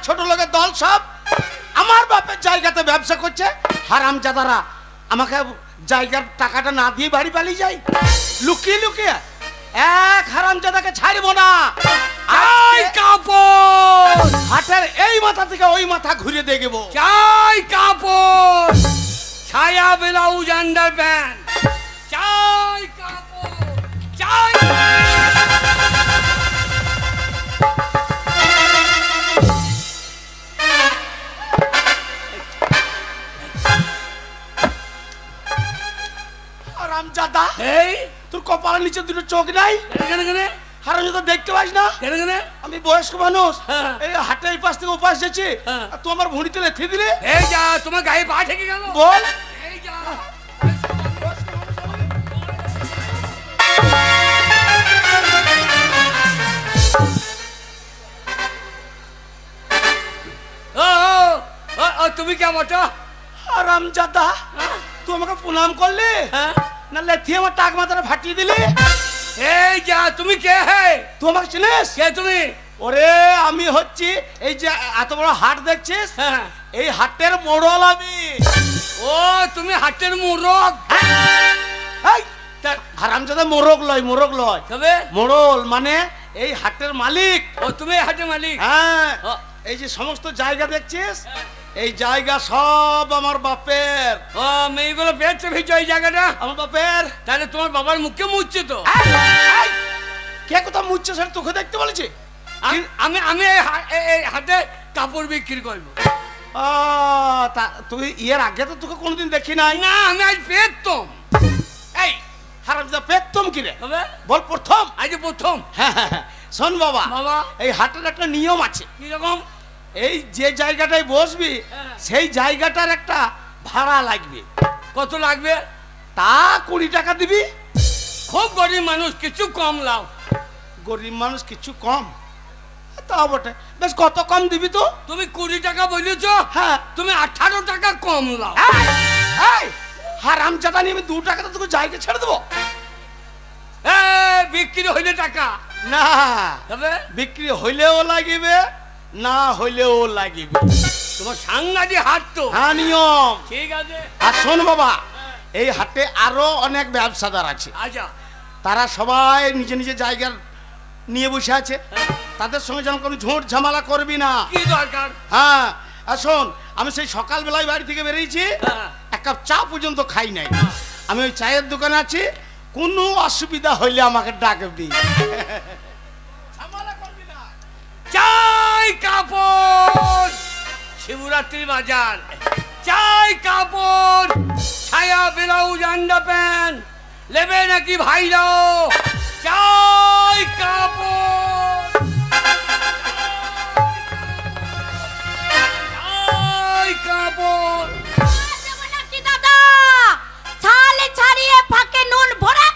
ছোট লোকের দল সব আমার বাপের জায়গাতে ব্যবসা করছে। হারামজাদারা আমাকে জায়গার টাকাটা না দিয়ে বাড়ি পালিয়ে যায় লুকিয়ে লুকিয়ে। এক হারামজাদাকে ছাড়বো না। হাটের এই মাথা থেকে ওই মাথা ঘুরে দেখবো। চাই কাপড়, ছায়া ব্লাউজ আন্ডার প্যান্ট, চাই কাপড়, চাই। হারামজাদা, এই তোর কপালের নিচে দুটো চোখ নাই? হারামজাদা দেখতে পাস না? আমি বয়স্ক মানুষ, এই হাটের এই পাশ থেকে ও পাশ যাচ্ছি, তুই আমার ভুঁড়িতে লেথে দিলে। এই যা, তোমার গায়ে পা ঠেকে গেল। বল। এই যা। তুমি কেমন? হারামজাদা, তুই আমাকে প্রণাম করলি না লেথি আমার টাক মাথাটা ফাটিয়ে দিলি? এই যা, তুমি কে? হে, তুই আমাকে চিনিস? কে তুমি? ওরে আমি হচ্ছি এই যে এত বড় হাট দেখছিস, এই হাটের মোড়ল আমি। ও, তুমি হাটের মোড়ক? হারামজাদা মোড়ক লয়, মোড়ক লয়, তবে মোড়ল মানে এই হাটের মালিক। ও, তুমি হাটের মালিক? হ্যাঁ। এই যে সমস্ত জায়গা দেখছিস, এই জায়গা সব আমার বাপের। ও, মেয়েগুলো পেয়েছে ভিজো এই জায়গাটা আমার বাপের। তাহলে তোমার বাবার মুখে মুছছে তো? কে কোথাও মুছছে সেটা তোকে দেখতে বলেছি? আমি আমি এই হাতে কাপড় বিক্রি করবো। তুই এর আগে তো তোকে কোনোদিন দেখি নাই। না, আমি আজ পেতম। এই হারামজাদা, পেতম কি রে? বল প্রথম। আজ প্রথম। হ্যাঁ, শোন বাবা, এই হাটের একটা নিয়ম আছে। কিরকম? এই যে জায়গাটায় বসবি সেই জায়গাটার একটা ভাড়া লাগবে। কত লাগবে? তা 20 টাকা দিবি। খুব গরিব মানুষ, কিছু কম লাও। গরিব মানুষ কিছু কম? তা বটে, বেশ কত কম দিবি তো? তুমি 20 টাকা বলেছ, হ্যাঁ, তুমি 18 টাকা কম লাও। হারামজাদা নিয়ে আমি 2 টাকাতে তোকে জায়গা ছেড়ে দেবো? বিক্রি হইলে টাকা না, বিক্রি হইলেও লাগিবে, না হইলেও লাগিবে। তোমার সাংঘাতিক হাট তো। হ্যাঁ, নিয়ম। ঠিক আছে। আর শোন বাবা, এই হাটে আরো অনেক ব্যবসাদার আছে। আচ্ছা। তারা সবাই নিজে নিজে জায়গা নিয়ে বসে আছে। তাদের সঙ্গে যেন কোনো ঝোঁট ঝামেলা করবি না। কি দরকার? হ্যাঁ, আর শোন, আমি সেই সকালবেলায় বাড়ি থেকে বেরিয়েছি, এক কাপ চা পর্যন্ত খাই নাই। আমি ওই চায়ের দোকানে আছি, কোনো অসুবিধা হইলে আমাকে ডাকবি। চাই কাপড়, শিবরাত্রি বাজার, চাই কাপড়, ছায়া ব্লাউজ আন্ডার প্যান্ট, নেবে নাকি ভাইরাও? চাই কাপড়, চাই কাপড়। দাদা, ছালে ছাড়িয়ে ফাঁকে নুন ভরে।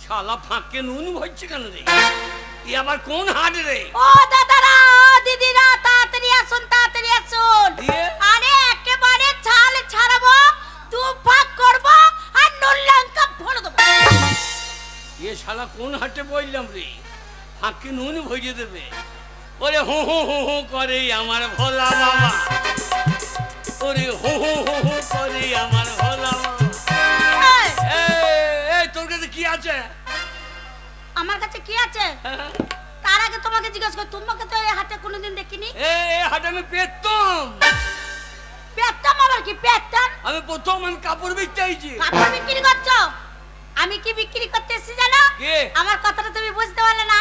শালা ফাঁকে নুন ভরছে কেন রে? এ আবার কোন হাট রে? ও দাদারা, দিদিরা, তাড়াতাড়ি আসুন, তাড়াতাড়ি আসুন। আরে একেবারে ছাল ছাড়াবো, 2 ভাগ করবো আর নুন লঙ্কা ভরে দেবো। এ শালা কোন হাটে বললাম রে? ফাঁকে নুন ভরিয়ে দেবে? ওরে হু হু হু হু করে আমার ভোলা বাবা, ওরে হু হু হু হু করে আমার ভোলা বাবা। এই তোর কাছে কি আছে? আমার কাছে কি আছে? তার আগে তোমাকে জিজ্ঞেস করি, তোমাকে তো এই হাটে কোনোদিন দেখিনি। এই হাটে আমি পেতম। পেতম আবার কি? পেতম আমি প্রথম, আমি কাপড় বিকতে আইছি। কাপড় বিক্রি করছো? আমি কি বিক্রি করতে এসেছি জানো? আমার কথাটা তুমি বুঝতে পারলে না।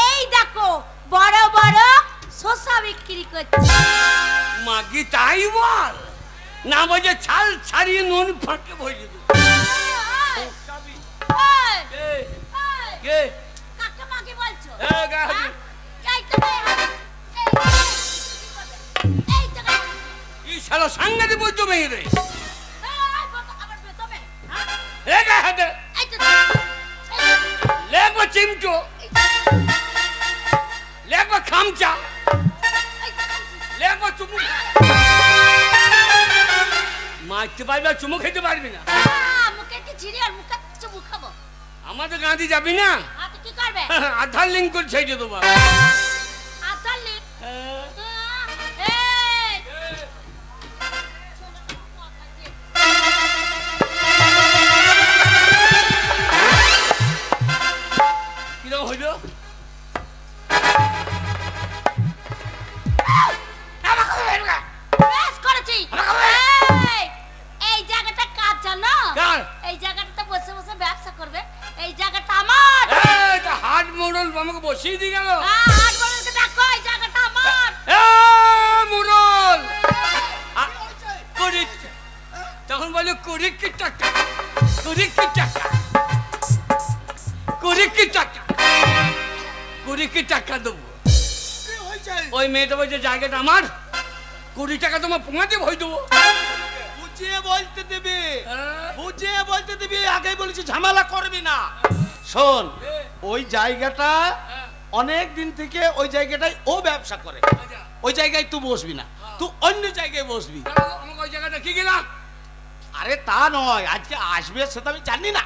এই দেখো, বড় বড় শসা বিক্রি করছি। মাগি তাই বল না, বলে ছাল ছাড়িয়ে নুন ফাঁকে ভরিয়ে দেবো। কে? কাকে মাগি বলছো? এই শালা সাংঘাতিক বলছো মেয়ে রে। লেখবা চিমটো, লেখবা খামচা, লেখবা চুমু। মারতে পারবি আর চুমু খেতে পারবি না। মুখে কি ছিড়ে আর মুখে চুমু খাবো? আমাদের গাঁদি যাবি না? কি করবে? আধার লিঙ্ক করে ছেড়ে দেবো। আধার লিঙ্ক? কিরকম হইলো? বেশ করেছি। এই জায়গাটা কার জানো? এই জায়গাটা বসে বসে ব্যবসা করবে। এই জায়গাটা আমার। হাট মোড়ল আমাকে বসিয়ে দিয়ে গেল। হাট মোড়লকে দেখো, এই জায়গাটা আমার। মোড়ল তখন বলে কুড়ি কি টাকা, কুড়ি কি টাকা, কুড়ি কি টাকা, কুড়ি কি টাকা দেবো। ওই মেয়েটা বলছে জায়গাটা আমার, 20 টাকা তোমার পোঙাতে ভয় দেবো। বুঝিয়ে বলতে দিবি, বুঝিয়ে বলতে দিবি, আগেই বলেছি ঝামেলা করবি না। শোন, ওই জায়গাটা অনেক দিন থেকে ওই জায়গাটাই ও ব্যবসা করে, ওই জায়গায় তুই বসবি না, তুই অন্য জায়গায় বসবি। আমাকে ওই জায়গাটা কি গেলাম? আরে তা নয়, আজকে আসবে সেটা আমি জানি না,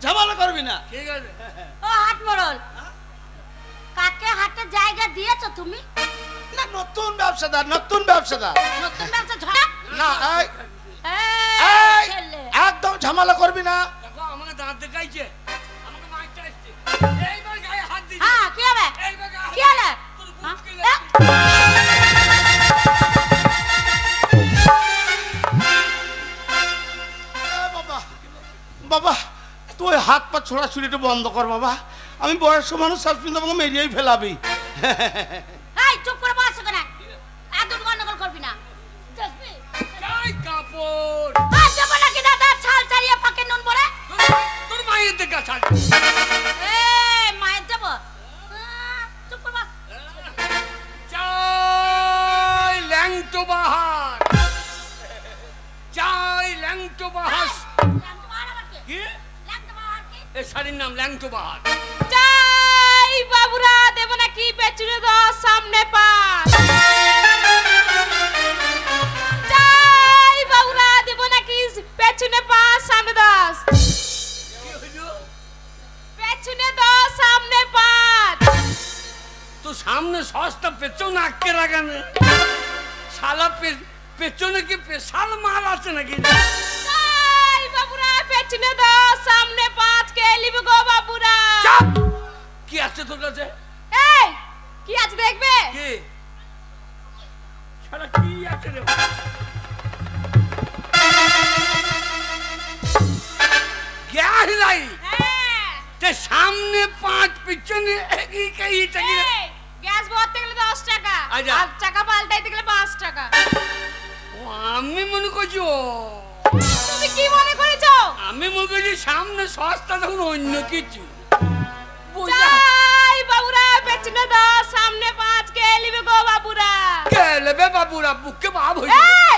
ঝামেলা করবি না। ঠিক আছে। ও হাট মোড়ল, কাকে হাটে জায়গা দিয়েছো তুমি? না, নতুন ব্যবসাদার, নতুন ব্যবসাদার। নতুন ব্যবসা ঝড়া না, ছেলে একদম ঝামেলা করবি না। দেখো আমাকে দাঁত দেখাইছে, আমাকে মারতে আসছে। এইবার গায়ে হাত দিছে। হ্যাঁ, কি হবে? এইবার গায়ে হাত কি হলো? তোর বুক কেলে। বাবা, বাবা তুই হাত পা ছোড়াছুড়িটা বন্ধ কর বাবা, আমি বয়স্ক মানুষ, শাসপিন আমাকে মেরিয়েই ফেলাবি। এই চুপ করে বস এখানে, একদম গন্ডগোল করবি না। দেখবি? গাই কাপড়। দেবো নাকি দাদা ছাল ছাড়িয়ে ফাঁকে নুন বলে? তোর মায়ের দেখা ছাড়। মায়ের দেবো? চুপ করে বস। চাই ল্যাংটো বাহার, চাই ল্যাংটো বাহার। ল্যাংটো বাহার আবার কি? কি? ল্যাংটো বাহার কি? এ শাড়ির নাম ল্যাংটো বাহার। চাই বাবুরা দেবো নাকি পেছনে দশ সামনে পাঁচ? চাই বাবুরা দেবো নাকি পেছনে পাঁচ সামনে 10? কি হইলো? পেছনে 10 সামনে 5। তো সামনে সস্তা, পেছনে আটকে রাখানে শালা। পেছনে কি পেশাল মাল আছে নাকি? চাই বাবুরা পেছনে 10 সামনে 5 কে লিবে গো বাবুরা। চাপ! কি আছে তোর কাছে? এই কি আছে দেখবে? কি শালা কি আছে রে? Gas light. হ্যাঁ, তে সামনে 5 পিছনে এই গ্যাস ভরতে গেলে 10 টাকা, আচ্ছা। আর চাকা পাল্টাইতে গেলে 5 টাকা। ও আমি মনে করছি, ও তুমি কি মনে করেছো? আমি মনে করছি সামনে সস্তা, তখন অন্য কিছু। চাই বাবুরা পেছনে 10 সামনে 5 কে লিবে গো বাবুরা। কেলবে বাবুরা বুকে ভাব হই। এই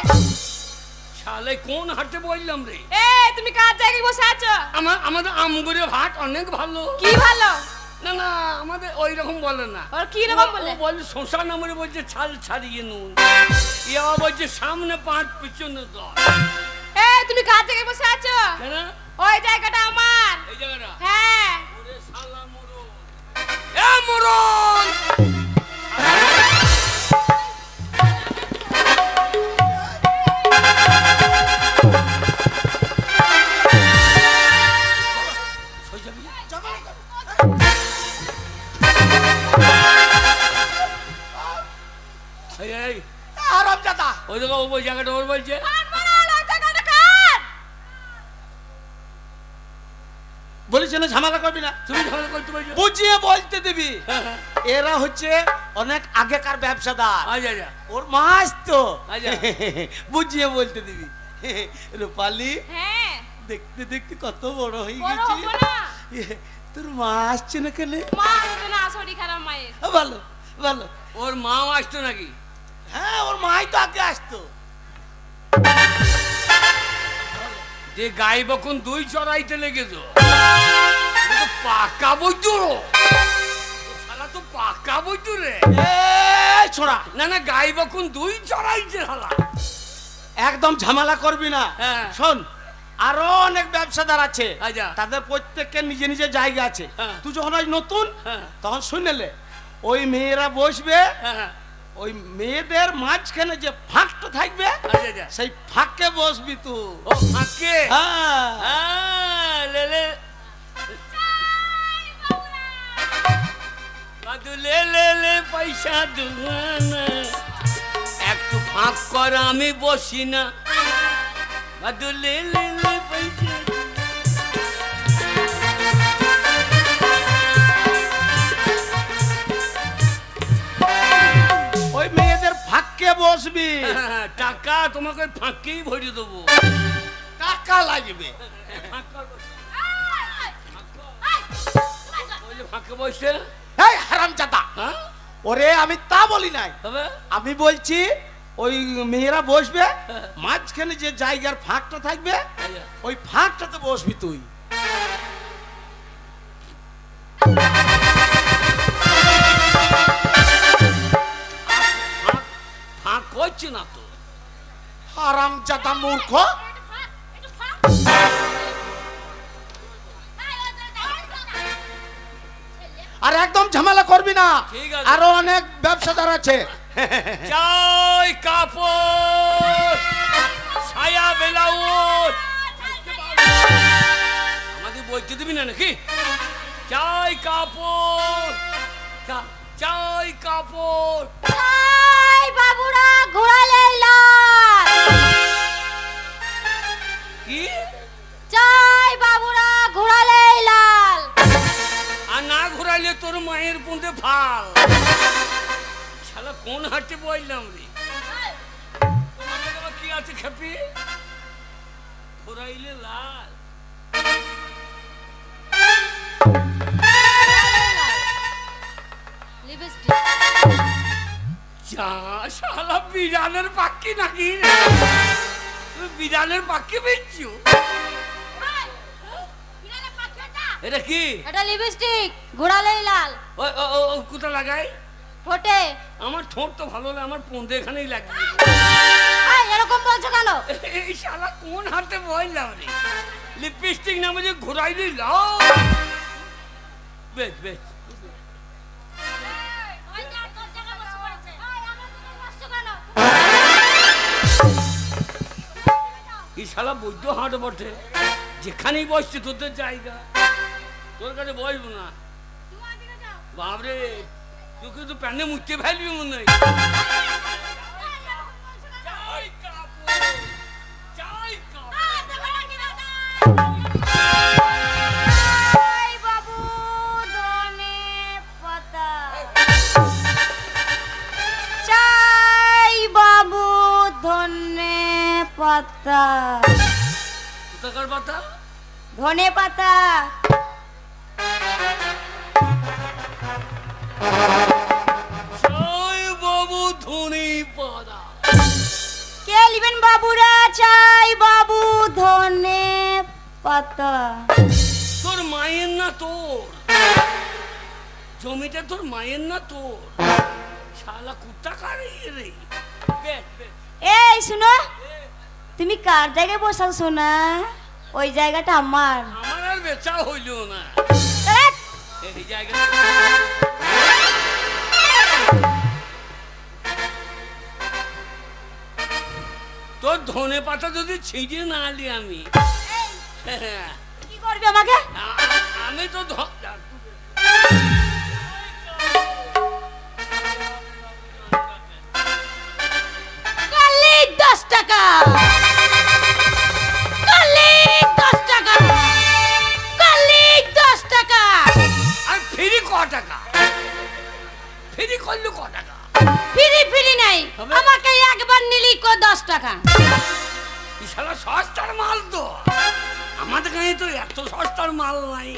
শালে কোন হাটে বললাম রে? এই তুমি কার জায়গায় বসে আছো? আমাদের আমগুড়ির হাট অনেক ভালো। কি ভালো? না না, আমাদের ওই রকম বলে না। আর কি রকম বলে? ও বলে শ্মশান আমরে বলছে ছাল ছাড়িয়ে নুন, ইয়া বলছে সামনে 5 পিছনে 10। এই তুমি কার জায়গায় বসে আছো? কেন? ওই জায়গাটা আমার। এই জায়গাটা? হ্যাঁ। ওরে শালা মোরল, এ মোরল! আরামজাদা, ওই দেখো ওই জায়গাটা ওর বলছে। বলিস না ঝামেলা করবি না। তুমি ঝামেলা করতে বলছো? বুঝিয়ে বলতে দিবি। হ্যাঁ। এরা হচ্ছে অনেক আগেকার ব্যবসাদার, আচ্ছা আচ্ছা ওর মাস তো। আচ্ছা। বুঝিয়ে বলতে দিবি। রূপালি, হ্যাঁ। দেখতে দেখতে কত বড় হয়ে বড় গেছি। হবো না। তোর মা আসছে না কেন? মা আসবে না, শরীর খারাপ মায়ের। ভালো ভালো। ওর মাও আসতো নাকি? হ্যাঁ, ওর মাই তো আগে আসতো। যে গাই বখন 2 চড়াইতে লেগেছো, পাকা বৈদ্য। শালা তো পাকা বৈদ্য রে। এই ছোড়া, না না, গাই বখন 2 চড়াইছে শালা। একদম ঝামেলা করবি না। হ্যাঁ। শোন, আরো অনেক ব্যবসাদার আছে, আচ্ছা। তাদের প্রত্যেকের নিজে নিজে জায়গা আছে। হ্যাঁ। তুই যখন আজ নতুন, হ্যাঁ। তখন শুনেলে ওই মেয়েরা বসবে, হ্যাঁ, ওই মেয়েদের মাঝখানে যে ফাঁকটা থাকবে, আচ্ছা আচ্ছা। সেই ফাঁকে বসবি তুই। ও ফাঁকে? হ্যাঁ। লে বাদু লে লে লে পয়সা দুয়ানা, একটু ফাঁক কর আমি বসি না। বাদু লে লে লে পয়সা। ওই মেয়েদের ফাঁকে বসবি। টাকা তোমাকে ওই ফাঁকেই ভরে দেবো। টাকা লাগবে। ফাঁক কর, ওই যে ফাঁকে বসে। এই হারামজাদা, হ্যাঁ ওরে আমি তা বলি নাই, হবে। আমি বলছি ওই মেয়েরা বসবে, মাঝখানে যে জায়গার ফাঁকটা থাকবে, ওই ফাঁকটাতে বসবি তুই। ফাঁক করছি না তো। হারামজাদা মূর্খ। আর একদম ঝামেলা করবি না, ঠিক আছে। আরো অনেক ব্যবসাদার আছে। চাই কাপড়, ছায়া ব্লাউজ। আমাদের বলতে দিবি না নাকি? চাই কাপড়, চাই কাপড়। চাই বাবুরা ঘোরালে লাল। কি? চাই বাবুরা ঘোরালে লাল। আর না ঘুরাইলে তোর মায়ের পুঁতে ফাল। শালা কোন হাটে বললাম রে? তোমাদের আবার কি আছে খেপি? ঘুরাইলে লাল। লিপস্টিক। যা শালা বিড়ালের পাখি নাকি রে? তুই বিড়ালের পাখি বেচছো? এটা কি? এটা লিপস্টিক, ঘোরালে লাল। কোথা লাগাই? ঠোঁটে। আমার ঠোঁট তো ভালো লাগে, আমার পোঁদে এখানেই লাগে। এরকম বলছো কেন? এই শালা কোন হাতে বললাম রে? লিপস্টিক নামে যে ঘুরাইলি লাল। বেশ বেশ। এই শালা বৈদ্য হাট বটে, যেখানেই বসছে তোদের জায়গা। তোর কাছে বসবো না। বাবরে, তুই কিন্তু প্যানে মুচতে ফেলবি মনে হয়। চাই কাপড়, চাই কাপড়। চাই বাবু ধনে পাতা। চাই বাবু ধনে পাতা। কোথাকার পাতা? ধনে পাতা। চাই বাবু ধনে পাতা। কে লিবেন বাবুরা? চাই বাবু ধনে পাতা। তোর মায়ের না তোর? জমিটা তোর মায়ের না তোর? শালা কোথাকার রে? বেশ বেশ। এই শুনো, তুমি কার জায়গায় বসাও শোনা? ওই জায়গাটা আমার। আমার আর বেচা হইল না। ধ্যাৎ, এই জায়গা তোর ধনে পাতা যদি ছিঁড়ে না আলি আমি, কি করবি আমাকে? আমি তো কালি 10 টাকা। কালি 10 টাকা। কালি 10 টাকা। আর ফ্রি ক টাকা? ফ্রি করলো ক টাকা? ফ্রি ফ্রি নাই, হবে? আমাকে একবার নিলি কো 10 টাকা। এই শালা সস্তার মাল তো। আমাদের কাছে তো এত সস্তার মাল নাই।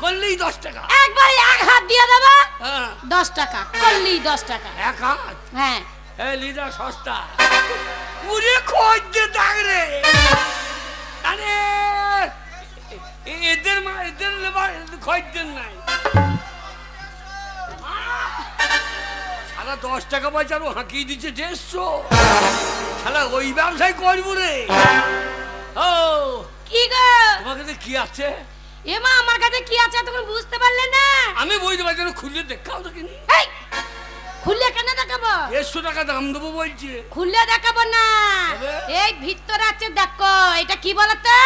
করলেই 10 টাকা। একবার এক হাত দিয়ে দেবা, হ্যাঁ 10 টাকা। করলি 10 টাকা। এক হাত। হ্যাঁ। এই লিডার সস্তা। পুরে খোঁজ দে দাগ রে। আরে এদের লেবার খোঁজ দেন নাই। শালা 10 টাকা পয়সারও হাঁকিয়ে দিচ্ছে 150। শালা ওই ব্যবসায় করবো রে। ও কি গো তোমার কাছে কি আছে? এমা আমার কাছে কি আছে তুমি বুঝতে পারলে না? আমি বুঝতে পারছি না, খুলে দেখাও তো কিনি। এই খুলে কেন দেখাবো? 150 টাকা দাম দেবো বলছে। খুলে দেখাবো না, তবে? এই ভিতরে আছে দেখো। এটা কি বলতো?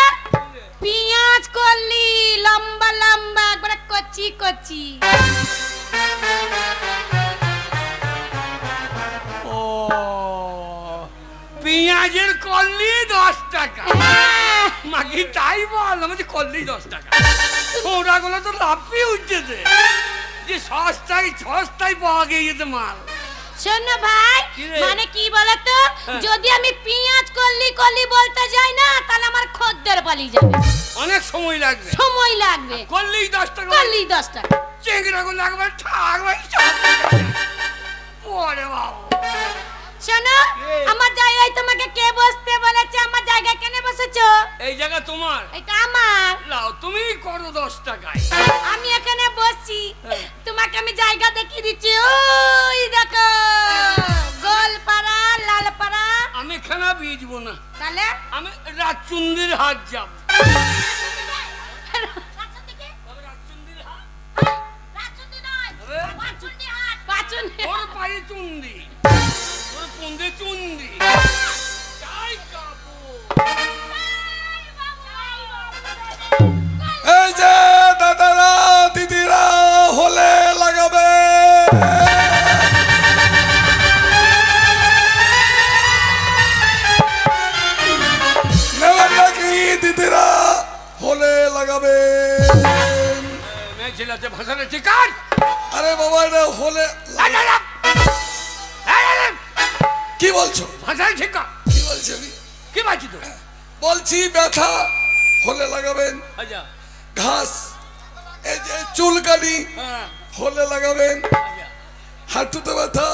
পেঁয়াজ কলি, লম্বা লম্বা একবারে কচি কচি। ও পেঁয়াজের কলি 10 টাকা। মাগি তাই বল, আমি কলি 10 টাকা। ওরাগুলো তো লাফিয়ে উঠছে যে সস্তায় পাওয়া গিয়েছে মাল। শোনো ভাই, কি রে? মানে কি বলতো, হ্যাঁ। যদি আমি পেঁয়াজ কলি কলি বলতে যাই না তাহলে আমার খদ্দের পালিয়ে যাবে, অনেক সময় লাগবে। সময় লাগবে। কলি 10 টাকা। কলি 10 টাকা। চেংড়াগুলো একবার থাকবে। ওরে বাবা, শোনো, এ। আমার জায়গায় তোমাকে কে বসতে বলেছে? আমার জায়গায় কেন বসেছো? এই জায়গা তোমার। এটা আমার। লাও তুমি করো 10 টাকায়। আমি এখানে বসছি, হ্যাঁ। তোমাকে আমি জায়গা দেখিয়ে দিচ্ছি। ওই দেখো গোলপাড়া, লালপাড়া। আমি খানা বেচবো না, তাহলে আমি রাজচন্দ্রের হাট যাব। ওর পায়ে চুন্দি, ওর পুন্দে চুন্দি। তাই কাপড়। এই যে দাদারা দিদিরা হলে লাগাবে, নেবেন নাকি দিদিরা হলে লাগাবে? মেয়ে ছেলে আছে ভাষাটা ঠিক আছে। আরে বাবা এটা হলে কি বলছো? ভাষাটা ঠিক কর। কি বলছি আমি? কি বাঁচি তো? বলছি ব্যথা হলে লাগাবেন, আচ্ছা ঘাস এই যে চুলকানি হ্যাঁ হলে লাগাবেন, আচ্ছা। হাঁটুতে ব্যথা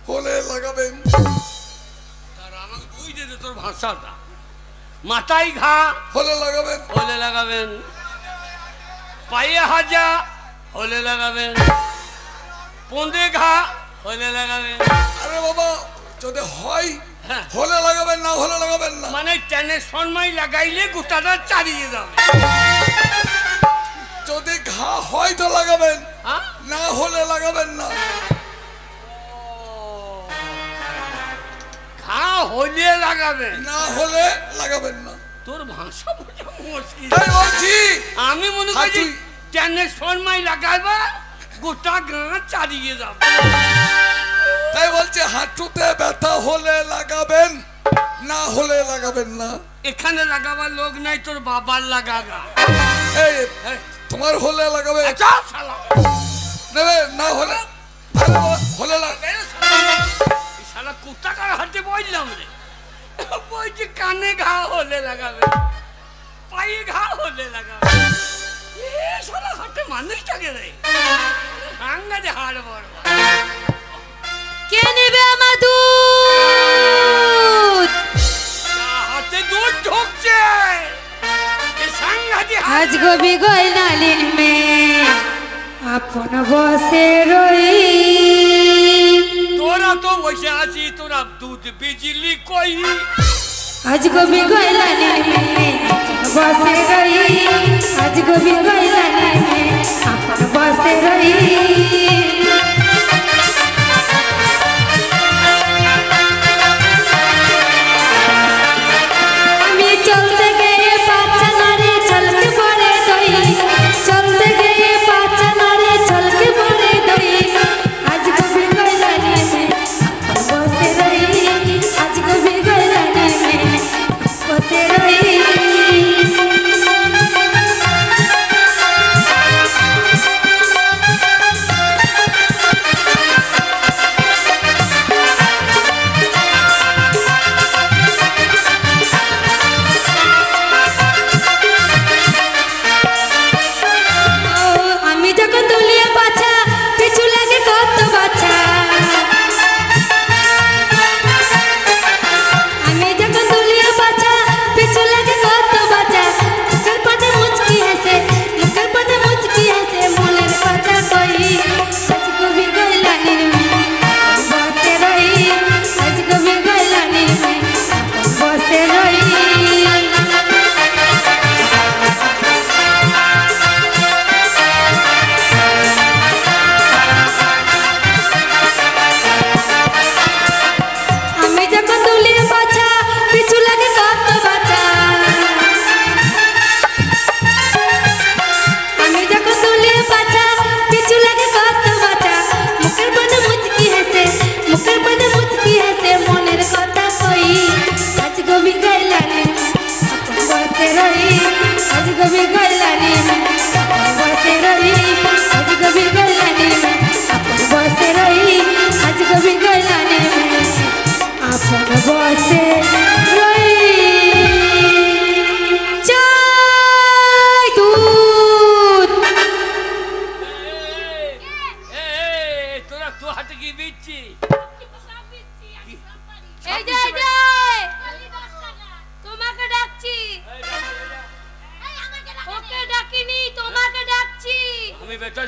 হলে লাগাবেন। তার আমাকে বুঝতে দে তোর ভাষাটা। মাথায় ঘা হলে লাগাবেন, হলে লাগাবেন, পায়ে হাজা হলে লাগাবেন, পোঁদে ঘা হলে লাগাবেন। আরে বাবা যদি হয় হ্যাঁ। হলে লাগাবেন, না হলে লাগাবেন না। মানে ট্রান্সফরমার লাগাইলে গোটাটা চালিয়ে যাবে। যদি ঘা হয় তো লাগাবেন, হ্যাঁ? না হলে লাগাবেন না। ঘা হলে লাগাবেন, না হলে লাগাবেন না। তোর ভাষা বোঝা মুশকিল। তাই বলছি আমি মনে করছি তুই- ট্রান্সফরমার লাগাইবা গোটা গা চালিয়ে যাবে। তাই বলছি হাঁটুতে ব্যথা হলে লাগাবেন, না হলে লাগাবেন না। এখানে লাগাবার লোক নাই, তোর বাবার লাগাগা। এই তোমার হলে লাগাবে, চল শালা। নেবে না হলে আরে বাবা, হলে এই শালা কোথাকার হাতে বললাম রে, বলছি কানে ঘা হলে লাগাবে, পায়ে ঘা হলে লাগাবে। এ শালা হাতে মানুষটাকে রে হাঙ্গাতে হাড় বড়। কে নেবে আমার দুধ? হাতে দুধ ঢুকছে, এ সাংঘাতি হাড়। আজ গবি গয়নালিন মে আপন বসে রই, তোরা তো বসে আছি, তোরা দুধ বিজলি কই। আজ গবি গয়নালিন মে বসে রই, আজ গবি গয়নালিন মে আপন বসে রই। আমি চলতে গিয়ে বাচ্চা নারে ছলকে পড়ে দই, চলতে গিয়ে বাচ্চা নারে ছলকে পড়ে দই। আজ কবি গয়লানি মে আপন বসে রই, আজ কবি গয়লানি মে বসে রই।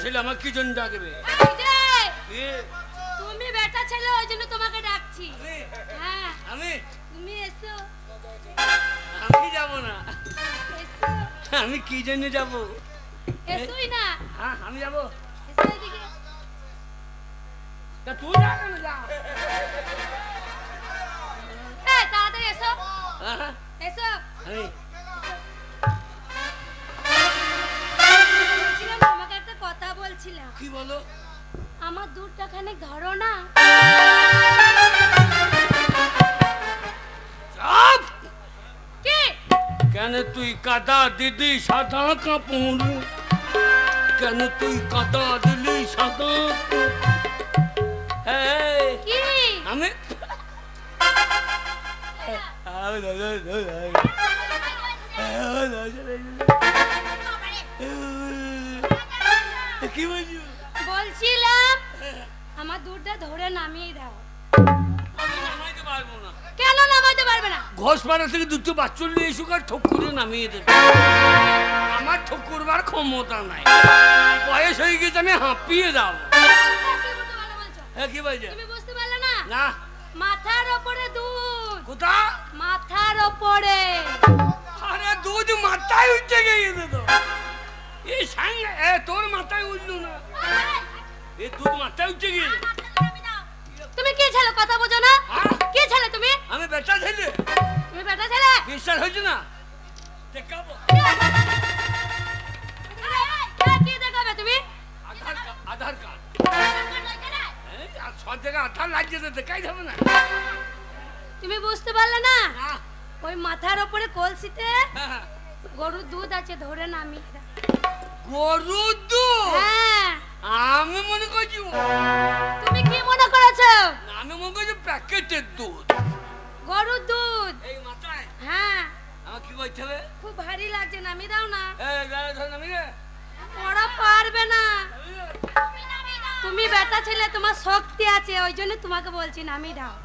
ছেলে আমার কি জন্য ডাকবে? এই যে, কি? তুমি বেটা ছেলে ওই জন্য তোমাকে ডাকছি। হ্যাঁ আমি তুমি এসো আমি যাব না। এসো আমি কি জন্য যাব? এসোই না। হ্যাঁ আমি যাব। এসো এদিকে। তা তুই যা কেন যা? এই তাড়াতাড়ি এসো হ্যাঁ, এসো। আমি বলছিলাম তোমাকে একটা কথা বলছিলাম। কি বলো? আমার দুধটা খানিক ধরো না। চাপ! কি কেন তুই কাদা দিদি সাদা কাপড়? কেন তুই কাদা দিলি সাদা কাপড়? এই, কি আমি কি বলছো? বলছিলাম আমার দুধটা ধরে নামিয়ে দাও। আমি নামাইতে পারবো না। কেন নামাতে পারবে না? ঘোষপাড়া থেকে দুটো বাচ্চা নিয়ে এসুক আর ঠক করে নামিয়ে দেবে। আমার ঠক করবার ক্ষমতা নাই, বয়স হয়ে গেছে, আমি হাঁপিয়ে যাবো। হ্যাঁ কি বলছো? তুমি বুঝতে পারলে না? না মাথার ওপরে দুধ, কোথা? মাথার ওপরে। আরে দুধ মাথায় উঠে গিয়েছে তো। এই সাঙ্গে তোর মাথায় উঠলো না, এই দুধ মাথায় উঠে গিয়েছে। তুমি কি ছেলে কথা বোঝো না? হ্যাঁ? কি ছেলে তুমি? আমি বেটা ছেলে, তুমি বেটা ছেলে? বিশ্বাস হয়েছে না? দেখাবো কি দেখাবে তুমি? আধার কার্ড, আধার কার্ড। এই, আর সব জায়গায় আধার লাগছে তো দেখাই যাবে না। তুমি বুঝতে পারলে না? না। ওই মাথার ওপরে কলসিতে হ্যাঁ, গরুর দুধ আছে, ধরে নামিয়ে দাও। গরুর দুধ? হ্যাঁ। আমি মনে করছি তুমি কি মনে করেছো? আমি মনে করছি প্যাকেটের দুধ। গরুর দুধ। এই মাথায় হ্যাঁ। আমার কি করতে হবে? খুব ভারী লাগছে, নামিয়ে দাও না। এই গায়ে ধরে নামি রে। ওরা পারবে না। তুমি বেটা ছেলে, তোমার শক্তি আছে, ওই জন্য তোমাকে বলছি নামিয়ে দাও।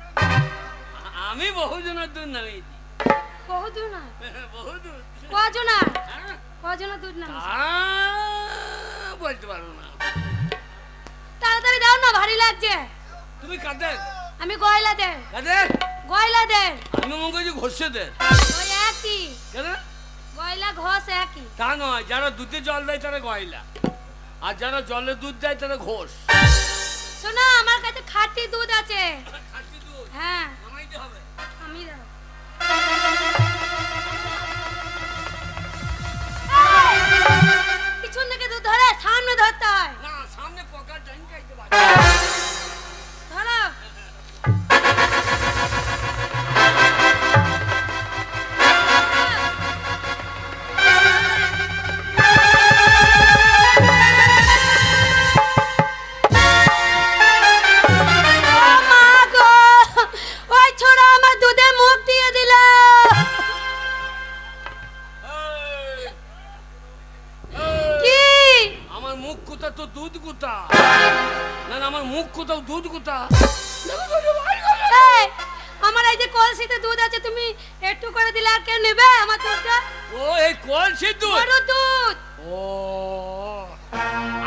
আমি বহুজনের দুধ নামিয়েছি। বহুদূর না? বহু দুধ। কজনার? হ্যাঁ? কজনের দুধ নামিয়েছে? বলতে পারবো না। তাড়াতাড়ি দাও না, ভারী লাগছে। তুমি কাদের? আমি গয়লা দে, কাদের? গয়লা দে। আমি মনে করছি ঘষেদের। ওই একই, কেন? গয়লা ঘষ একই। তা নয়, যারা দুধে জল দেয় তারা গয়লা, আর যারা জলে দুধ দেয় তারা ঘোষ। শোনো, আমার কাছে খাঁটি দুধ আছে। খাঁটি দুধ হ্যাঁ, নামাইতে হবে। আমি দাও। পিছন থেকে দুধ ধরে সামনে ধরতে হয়। না, সামনে পকার ডাইন খাইতে পারে। ধরো। ও মা গো, ওই ছোড়া আমার দুধে মুখ দিয়ে দিল। এই, কি? আমার মুখ কোথা তো দুধ কোথা? না না, আমার মুখ কোথাও দুধ কোথা? এই, আমার এই যে কলসিতে দুধ আছে, তুমি একটু করে দিলে আর কেউ নেবে আমার দুধটা? ও এই কলসি দুধ? গরুর দুধ। ও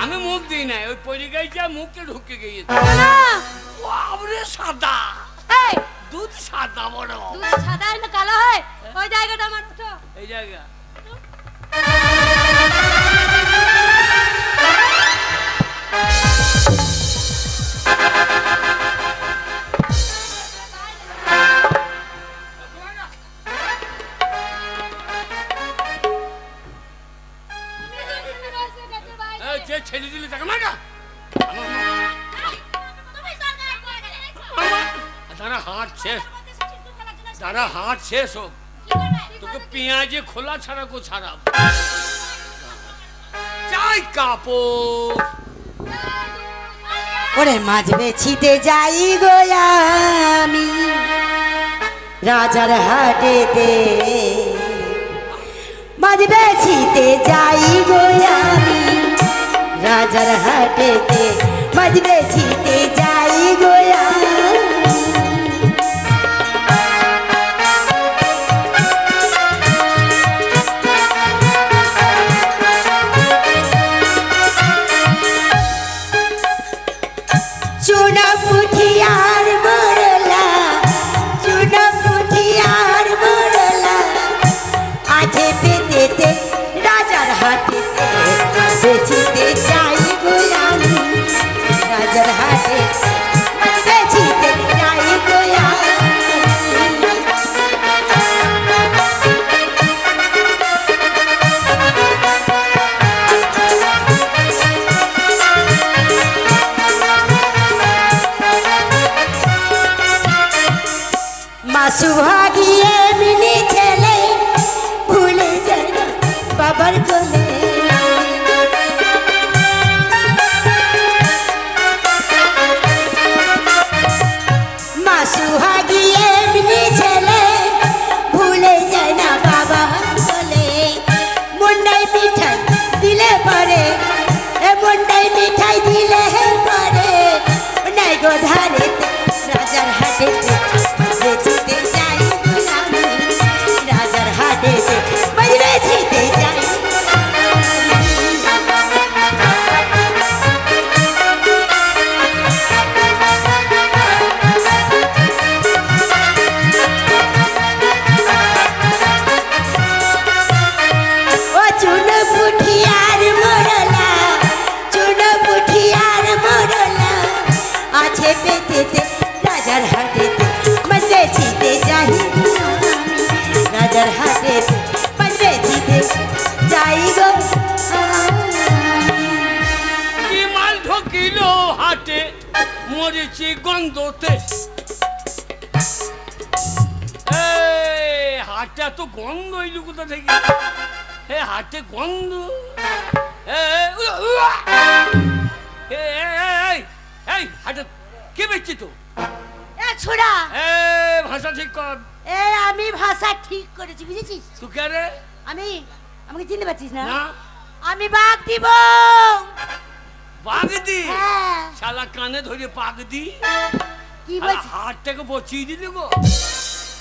আমি মুখ দিই না, ওই পরিগাইটা মুখে ঢুকে গিয়েছে। শোনো, বাবরে সাদা এই দুধ, সাদা বড়। দুধ সাদা হয় না কালো হয়? ওই জায়গাটা আমার উঠো। এই জায়গা যে ছেলে দিলে তাকে মারা। দাঁড়া, হাত শেষ, দাঁড়া হাত শেষ হোক, তোকে পেঁয়াজে খোলা ছাড়া কো ছাড়াব। চাই কাপড় ওরে মাছ বেছিতে যাই গো আমি রাজার হাটেতে, মাছ বেছিতে যাই গো আমি রাজার হাটেতে, মাছ বেছিতে যাই গো আমি। মরেছি গন্ধতে। এই হাটটা তো গন্ধ হইল কোথা থেকে? হাটে গন্ধ। এই হাটে কে বেচছি তো? ছোড়া ভাষা ঠিক কর। আমি ভাষা ঠিক করেছি, বুঝেছিস? তুই কে রে? আমাকে চিনতে পারছিস না? না। আমি বাঘ দিব। বাঘ দি? হ্যাঁ। শালা কানে ধরে পাক দি। কি বলছিস? হাটটাকে বচিয়ে দিলি গো।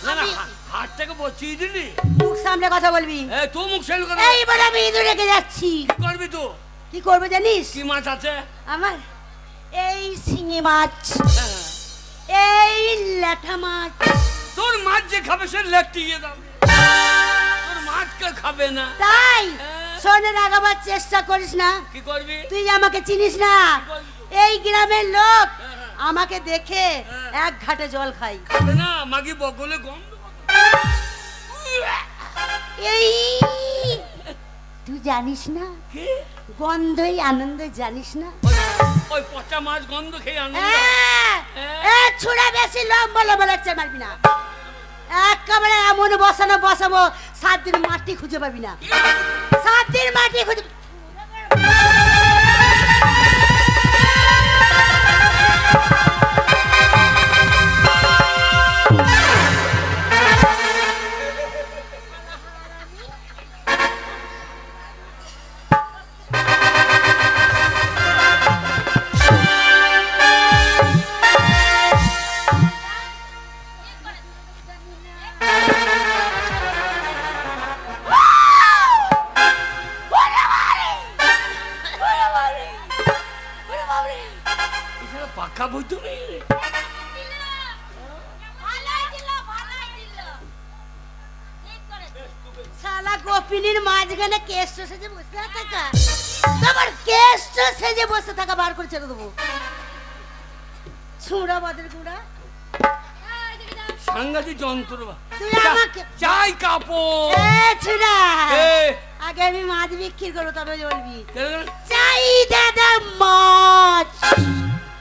না না, হাটটাকে বচিয়ে দিলি। মুখ সামনে কথা বলবি। তুই মুখ সামনে কথা। এইবার আমি ইঁদুর রেখে যাচ্ছি। কি করবি তুই? কি করবো জানিস? কি মাছ আছে আমার? এই শিঙি মাছ, এই ল্যাঠা মাছ। তোর মাছ যে খাবে সে লেটিয়ে দাও। তোর মাছ কে খাবে না? তাই শোনে রাগাবার চেষ্টা করিস না। কি করবি? তুই আমাকে চিনিস না। এই গ্রামের লোক আমাকে দেখে এক ঘাটে জল খাই। খাবে না? মাগি বগলে গন্ধ। এই তুই জানিস না কি গন্ধই আনন্দ, জানিস না? ওই পচা মাছ গন্ধ খেয়ে আনন্দ। ছুড়া বেশি লম্বা লম্বা লাগছে, মারবি না। একেবারে এমন বসাবো 7 দিন মাটি খুঁজে পাবি না। 7 দিন মাটি খুঁজে। পাকা বইতো নেই রে। শালা গোপিনীর মাঝখানে কেষ্ট সেজে বসে থাকা, তোমার কেষ্ট সেজে বসে থাকা বার করে ছেড়ে দেবো। ছুঁড়া বাদের গুঁড়া, সাংঘাতিক যন্ত্র। তুই আমাকে চাই কাপড়। ছুঁড়া এ আগে আমি মাছ বিক্রি করবো, তবে বলবি কেন? চাই দাদা মাছ,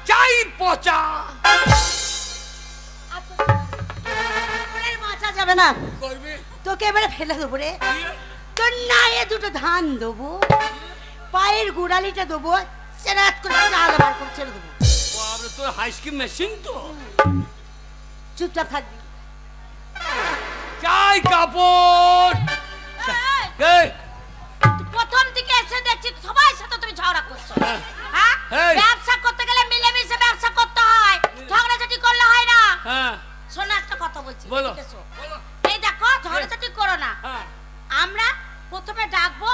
চাই পচা। মাছা যাবে না, করবি তোকে এবারে ফেলে দেবো রে। তোর নায়ে দুটো ধান দেবো, পায়ের গোড়ালিটা দেবো, চেরাত করে চাল বার করে ছেড়ে দেবো। বাবা, তোর হাইস্কিম মেশিন তো। চুপচাপ থাকবি। চাই কাপড়। এই প্রথম দিকে এসে দেখছি সবাই সাথে তুমি ঝগড়া করছো। হ্যাঁ, এই। ব্যবসা করতে গেলে মিলেমিশে ব্যবসা করতে হয়, ঝগড়াঝাটি করলে হয় না। হ্যাঁ শোনো, একটা কথা বলছি, বলো। এদিকে এসো। এই দেখো, ঝগড়াঝাটি করো না। হ্যাঁ আমরা প্রথমে ডাকবো,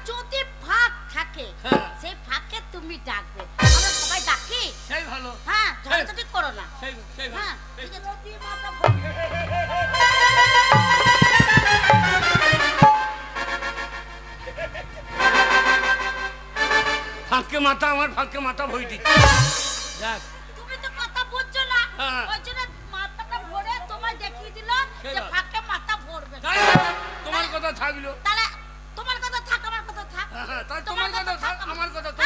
যদি ফাঁক থাকে হ্যাঁ। সেই ফাঁকে তুমি ডাকবে। আমরা সবাই ডাকি। সেই ভালো। হ্যাঁ, ঝগড়াঝাটি করো না। সেই সেই ভালো। হ্যাঁ, সেই- ঠিক আছে। যদি মাথা ভরে- ফাঁকে মাথা, আমার ফাঁকে মাথা ভই দিচ্ছে। দেখ তুমি তো কথা বুঝছো না, হ্যাঁ। ওই জন্য মাথাটা ভরে তোমায় দেখিয়ে দিল সেই যে ভালো। ফাঁকে মাথা ভরবে না। তাই তোমার কথা থাকলো। তাহলে তোমার কথা থাক, আমার কথা থাক। হ্যাঁ, তাই তোমার কথা থাক, আমার কথা তো।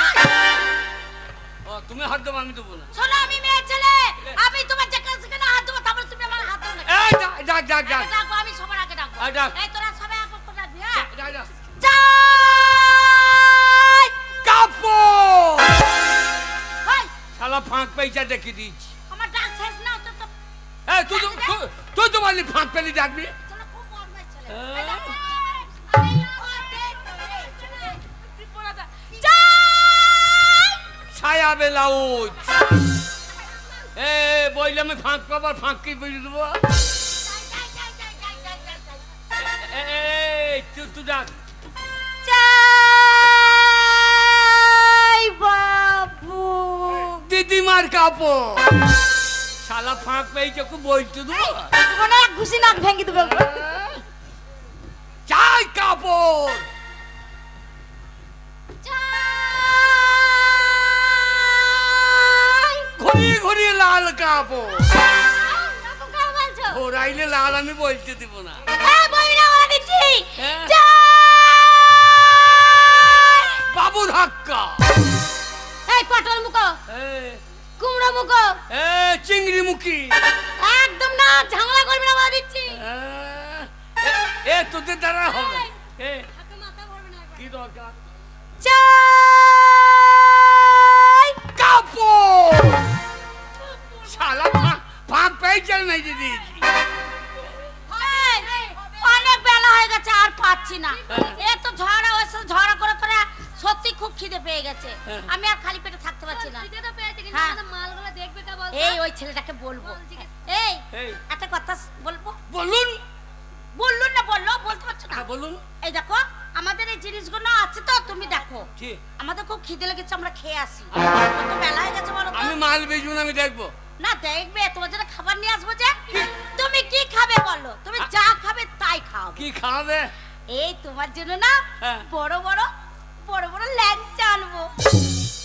ও, তুমি হাত দেবো, আমি দেবো না। শোনো, আমি মেয়ে ছেলে, আমি তোমার যেখানে সেখানে হাত দেবো, তারপরে তুমি আমার হাত দেবে না। এই ডাক ডাক ডাক ডাক ডাকবো, আমি সবার আগে ডাকবো। এই ডাক। এই তোরা সবাই এক করে ডাকবি, হ্যাঁ? ডাক ডাক। চাই! কাপড়। হাই, শালা ফাঁক পেয়েছা দেখে দিচ্ছি। আমার ডাক শেষ না, তো তো এই তুই তো বললি ফাঁক পেলি ডাকবি। শোনো, খুব বদমাইশ ছেলে। হ্যাঁ। এই দেখো, আমি চাই! ছায়া বেলাউজ। এ বইলে আমি ফাঁক পাবার ফাঁক কি বুঝে দেবো। এই তুই ডাক। চাই বাবু! দিদিমার কাপড়। শালা ফাঁক পেয়েছে, খুব বইতে দেবো। মনে হয় ঘুষি নাক ভেঙে দেবে। চাই কাপড়। চাই! ঘুরিয়ে ঘুরিয়ে লাল কাপড়। এরকম কেন বলছো? ঘোরাইলে লাল আমি বলতে দিব না। এই বইরা বলেছি, হ্যাঁ। চাই! বাবু ধাক্কা। এই পটল মুখো, এই, কুমড়ো মুখো, চিংড়ি মুখী একদম না, ঝামেলা করবি না বলে দিচ্ছি। এ তোদের দ্বারা হবে। কি দরকার? চাই কাপড় শালা ফাঁক পেয়েছেন নাই যে দিয়েছি। অনেক বেলা হয়ে গেছে, আর পাচ্ছি না। এ তো ঝড়া হয়েছে, ঝড়া করে করে সত্যি খুব খিদে পেয়ে গেছে। আমি আর খালি পেটে থাকতে পারছি না। এই ওই ছেলেটাকে বলবো। এই একটা কথা বলবো। বলুন। বললুন না, বললো বলতে পারছো না। বলুন। এই দেখো আমাদের এই জিনিসগুলো আছে তো, তুমি দেখো কি আমাদের খুব খিদে লেগেছে, আমরা খেয়ে আসি। কত বেলা হয়ে গেছে বলো তো? আমি মাল বেচবো না, আমি দেখবো না। দেখবে তোমার জন্য খাবার নিয়ে আসবো। যে তুমি কি খাবে বলো? তুমি যা খাবে তাই খাও। কি খাবে? এই তোমার জন্য না বড় বড় বড় বড় ল্যাংচা আনবো।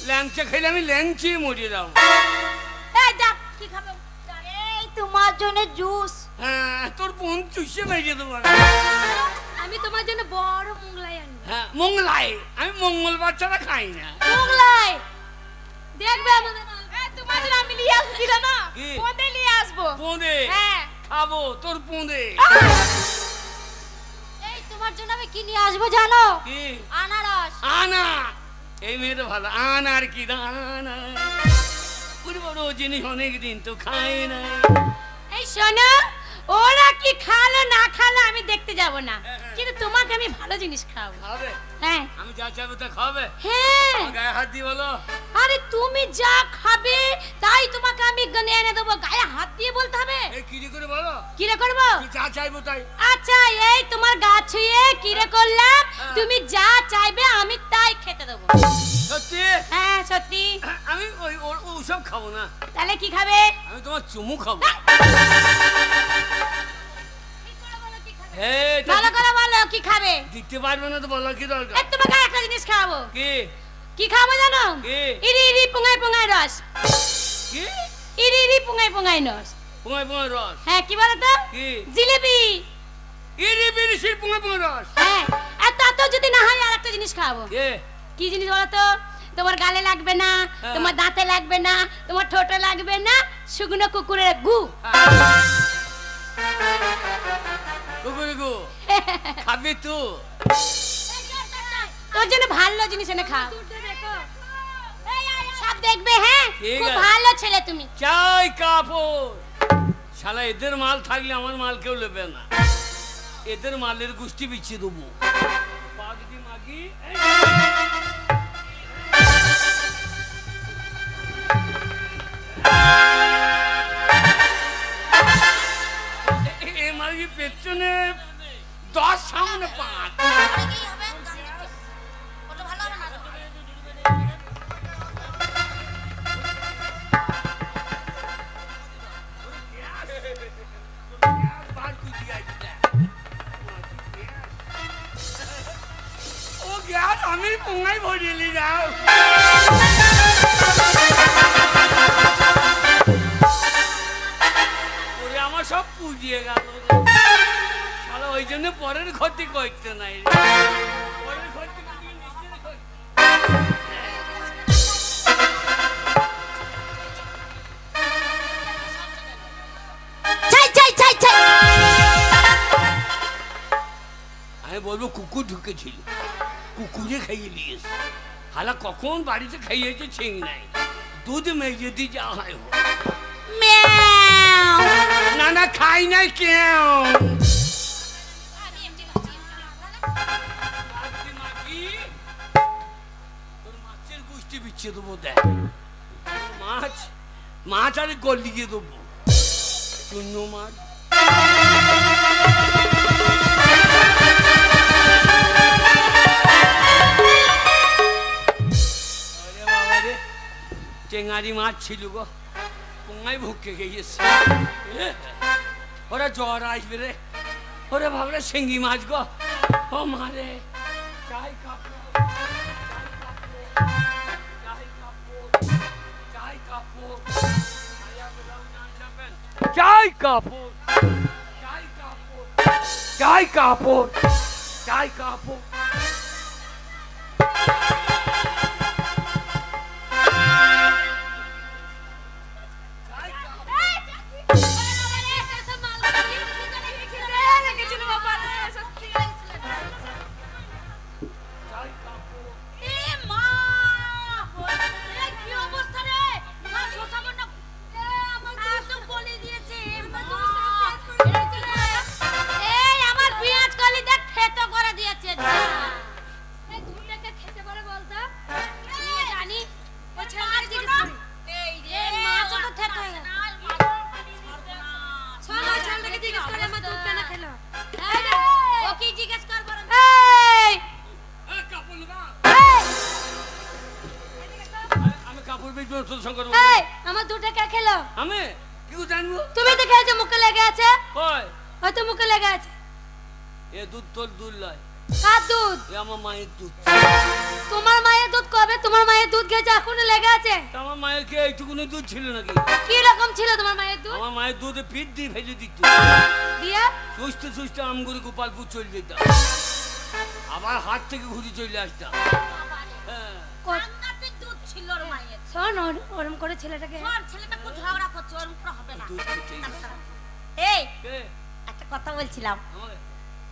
ল্যাংচা খাইলে আমি ল্যাংচি মরে যাবো। এই দেখ কি খাবে। এই তোমার জন্য জুস। হ্যাঁ, তোর বোন চুষে মেরে দেবো। আমি তোমার জন্য বড় মোগলাই আনবো। হ্যাঁ, মোগলাই। আমি মঙ্গলবার ছাড়া খাই না। মোগলাই দেখবে আমাদের তোমার জন্য আমি নিয়ে আসছি না। বোঁদে নিয়ে আসবো। বোঁদে? হ্যাঁ খাবো তোর বোঁদে। এই তোমার জন্য আমি কি নিয়ে আসবো জানো? কি? আনারস। আনা। এই মেয়েটা ভালো। আনার কি দানা পুরো বড় জিনিস অনেকদিন তো খাই না। এই শোনো, ওরা কি খালো না খালো আমি দেখতে যাব না, কিন্তু তোমাকে আমি ভালো জিনিস খাওয়াবো। খাবে? হ্যাঁ আমি যা চাইবো তা খাবে? হ্যাঁ। গায়ে হাত দিয়ে বলো। আরে তুমি যা খাবে তাই তোমাকে আমি এনে দেবো। গায়ে হাত দিয়ে বলতে হবে? এই কি করে বলো? কি রে করবো? তুই যা চাইবো তাই। আচ্ছা এই তোমার গা ছুঁয়ে কি রে করলাম, তুমি যা চাইবে আমি তাই খেতে দেবো। সত্যি? হ্যাঁ সত্যি। আমি ওসব খাবো না। তাহলে কি খাবে? আমি তোমার চুমু খাবো। ভালো করে বলো কি খাবে। দিতে পারবে না তো বলো কি দরকার। তোমাকে একটা জিনিস খাওয়াবো। কি? কি খাবো জানো? কি? ইরি ইরি পুঙ্গাই পুঙ্গাই রস। কি? ইরি ইরি পুঙ্গাই পুঙ্গাই রস। পুঙ্গাই পুঙ্গাই রস? হ্যাঁ কি বলো তো? কি? জিলেবি। ইরি বিরি শির পুঙ্গাই পুঙ্গাই রস? হ্যাঁ। এত যদি না হয় আর একটা জিনিস খাওয়াবো। কি জিনিস বলো তো? তোমার গালে লাগবে না, তোমার দাঁতে লাগবে না, তোমার ঠোঁটে লাগবে না, শুকনো কুকুরের গু। কুকুরের গু খাবি তো? তোর জন্য ভালো জিনিস এনে খাও। সব দেখবে। হ্যাঁ খুব ভালো ছেলে তুমি। চাই কাপড়। শালা এদের মাল থাকলে আমার মাল কেউ নেবে না। এদের মালের গোষ্ঠী বিছিয়ে দেবো। বাগদি মাগি এ মাগি পেছনে 10 সামনে 5। ও গ্যাস আমি পুঙ্গাই ভরিয়ে যাও। ওরে আমার সব পুজিয়ে গেল। শালা ওই জন্য পরের ক্ষতি করতে নাই। পরের ক্ষতি আমি বলবো কুকুর ঢুকেছিল, কুকুরে খাইয়ে নিয়েছে। হালা কখন বাড়িতে খাইয়েছে ঠিক নাই। দুধ মেজে দিয়ে যা হয় হোক। না না খাই নাই কেউ। তোর মাছের গোষ্ঠী বিচ্ছে দেবো। দেখ মাছ আর গলিয়ে দেবো। শূন্য মাছ চেঙ্গারি মাছ ছিল গো, পুঙ্গাই ভুকে গিয়েছে। ওরা জ্বর আসবে রে। ওরে ভাবলে শিঙ্গি মাছ গো। ও মারে চাই কাপড়, চাই কাপড়, চাই কাপড়, চাই কাপড়, চাই কাপড়। তোর সঙ্গে এই আমার দুধটা কে খেলো? আমি কি জানবো? তুমি তো খেয়েছো, মুখে লেগে আছে। কই হয়তো মুখে লেগে আছে। এ দুধ তোর দুধ লয়। কার দুধ? এ আমার মায়ের দুধ। তোমার মায়ের দুধ কবে? তোমার মায়ের দুধ খেয়েছে এখনো লেগে আছে? আমার মায়ের কি এইটুকুনি দুধ ছিল নাকি? কি রকম ছিল তোমার মায়ের দুধ? আমার মায়ের দুধে পিঠ দিয়ে ভেজে দিত, দিয়ে সুস্থে সুস্থে আমগুড়ি গোপালপুর চলে যেতাম, আবার হাত থেকে ঘুরে চলে আসতাম। হ্যাঁ সাংঘাতিক দুধ ছিল ওর মায়ের। শোন ওরম করে ছেলেটাকে, শোন ছেলেটা খুব ঝগড়া করছে, ওরম করে হবে না। দুধ খেতে গেছে। এই কে? একটা কথা বলছিলাম, আমাকে?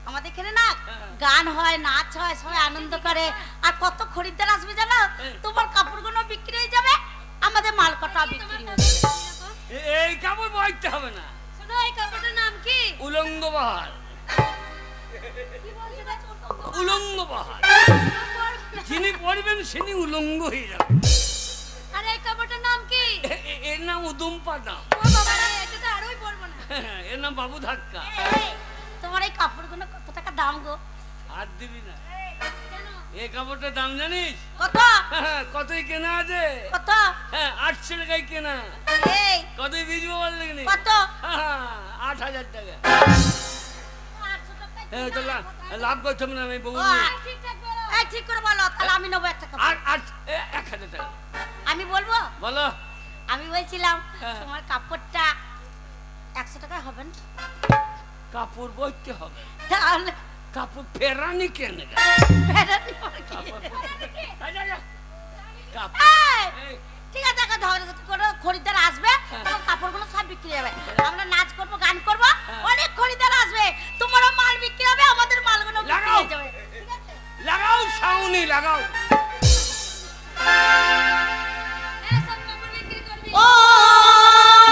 আমাদের এখানে না হ্যাঁ। গান হয়, নাচ হয়, সবাই আনন্দ করে, আর কত খরিদ্দার আসবে জানো? হ্যাঁ। তোমার কাপড়গুলো বিক্রি হয়ে যাবে, আমাদের মাল কটা বিক্রি হবে। এই কাপড় বইতে হবে না। শোনো এই কাপড়টার নাম কি? উলঙ্গ বাহার। কি বলছো না? উলঙ্গ বাহার যিনি পড়বেন তিনি উলঙ্গ হয়ে যাবে। আরে এই কাপড়টার নাম কি? এর নাম উদুম পাদাম। ও বাবা রে, এটা তো আরোই পরবো না। এর নাম বাবু ধাক্কা। এই, তোমার এই কাপড়গুলো কত টাকা দাম গো? আর দিবি না। কেন? এই কাপড়টার দাম জানিস? কত? কতই কেনা আছে? কত? হ্যাঁ 800 টাকায় কেনা। এই কতই বিজবো বল দেখনি? কত? 8000 টাকা। 800 টাকায় হ্যাঁ তো লাভ করতে হবে না, আমি বউ। ও, ঠিকঠাক বলো। এই ঠিক করে বলো, তাহলে আমি নেবো একটা কাপড়। আর 1000 টাকা আমি বলবো, বলো। আমি বলছিলাম হ্যাঁ। তোমার কাপড়টা 100 টাকায় হবে না? কাপড় বইতে হবে, তাহলে কাপড় ফেরানি কেন? বেরানি হবে কি? কাপড় এই, ঠিক আছে, এখন ঝগড়া করে খরিদ্দার আসবে, তোমার কাপড়গুলো সব বিক্রি হবে, আমরা নাচ করবো, গান করবো, অনেক খরিদ্দার আসবে, তোমারও মাল বিক্রি হবে, আমাদের মালগুলো বিক্রি লাগাও। হয়ে যাবে। ঠিক আছে? লাগাও সাউনি লাগাও। এই সব কাপড় বিক্রি করবি? ओ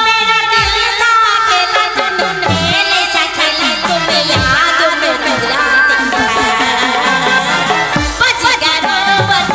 मेरा दिल था अकेला तुम मेरे साथ चली तुम याद में मेरा बच गया मेरा बच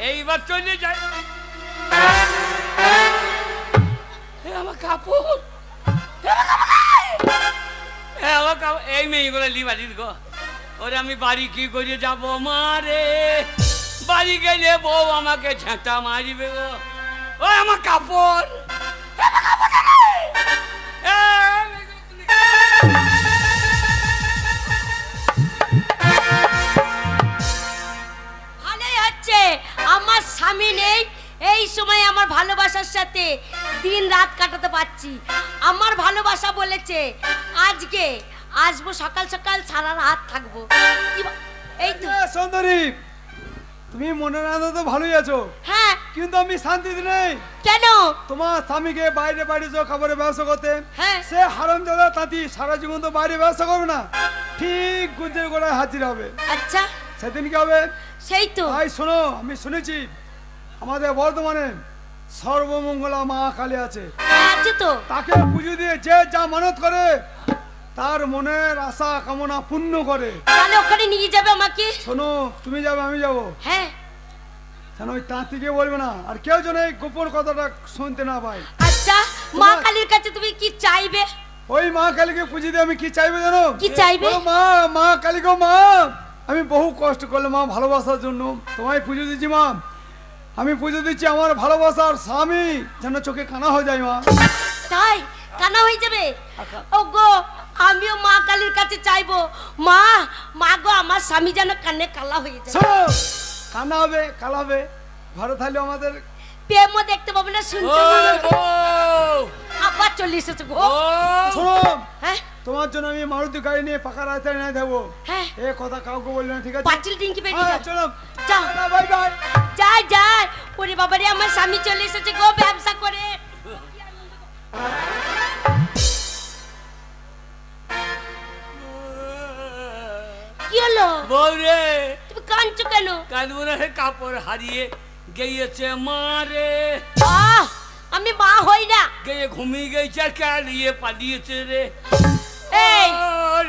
এইবার চলে যায়। আমার কাপড়, এই মেয়েগুলো লিবালির গো। ওরে আমি বাড়ি কি করে যাব মারে, বাড়ি গেলে বউ আমাকে ঝেঁটা মারিবে গো। ওই আমার কাপড়, ভালোই হচ্ছে আমার স্বামী নেই, এই সময় আমার ভালোবাসার সাথে দিন রাত কাটাতে পারছি। আমার ভালোবাসা বলেছে আজকে আসবো, সকাল সকাল সারা রাত থাকবো। এই তো সুন্দরী তুমি মনের আনন্দ ভালোই আছো, হ্যাঁ কিন্তু আমি শান্তিতে নেই। কেন? তোমার স্বামীকে বাইরে বাইরে যে খাবারের ব্যবসা করতে, হ্যাঁ সে হারামজাদা তাঁতি সারা জীবন তো বাইরে ব্যবসা করবে না, ঠিক গুঞ্জের গোড়ায় হাজির হবে। আচ্ছা সেদিন কি হবে? সেই তো। ভাই শোনো, আমি শুনেছি আমাদের বর্ধমানে সর্বমঙ্গলা মা কালী আছে, আছে তো। তাকে পুজো দিয়ে যে যা মানত করে তার মনের আশা কামনা পূর্ণ করে। তাহলে ওখানে নিয়ে যাবে আমাকে? শোনো, তুমি যাবে আমি যাবো, হ্যাঁ কেন ওই তাঁতিকে বলবে না, আর কেউ যেন এই গোপন কথাটা শুনতে না পায়। আচ্ছা মা কালীর কাছে তুমি কি চাইবে? ওই মা কালীকে পুজো দিয়ে আমি কি চাইবে জানো? কি চাইবে? ও মা, মা কালী গো মা, আমি বহু কষ্ট করলাম মা ভালোবাসার জন্য, তোমায় পুজো দিচ্ছি মা, আমি পুজো দিচ্ছি আমার ভালোবাসার স্বামী যেন চোখে কানা হয়ে যায় মা। তাই কানা হয়ে যাবে? ও গো আমিও মা কালীর কাছে চাইবো, মা মা গো আমার স্বামী যেন কানে কালা হয়ে যায়। শোনো, কানা হবে কালা হবে, ঘরে থাকলে আমাদের প্রেমও দেখতে পাবো না, শুনতে পাবো না। বউ, আবার চলে এসেছে গো। বউ। শোনো, হ্যাঁ তোমার জন্য আমি মারুতি গাড়ি নিয়ে পাকা রাস্তায় নিয়ে যাবো, হ্যাঁ এ কথা কাউকে বলবে না, ঠিক আছে? পাঁচিল ডিঙ্কি বেরিয়ে হ্যাঁ, যা। চলো যাও। Bye bye. যাই যাই। ওরে বাবারে আমার স্বামী চলে এসেছে গো ব্যবসা করে। কি হলো? বউ রে, তুমি কাঁদছো কেন? কাঁদবো না, হে কাপড় হারিয়ে গিয়েছে মারে, আহ আমি মা হই না। গিয়ে ঘুমিয়ে গেছে, কালিয়ে পালিয়েছে রে। এই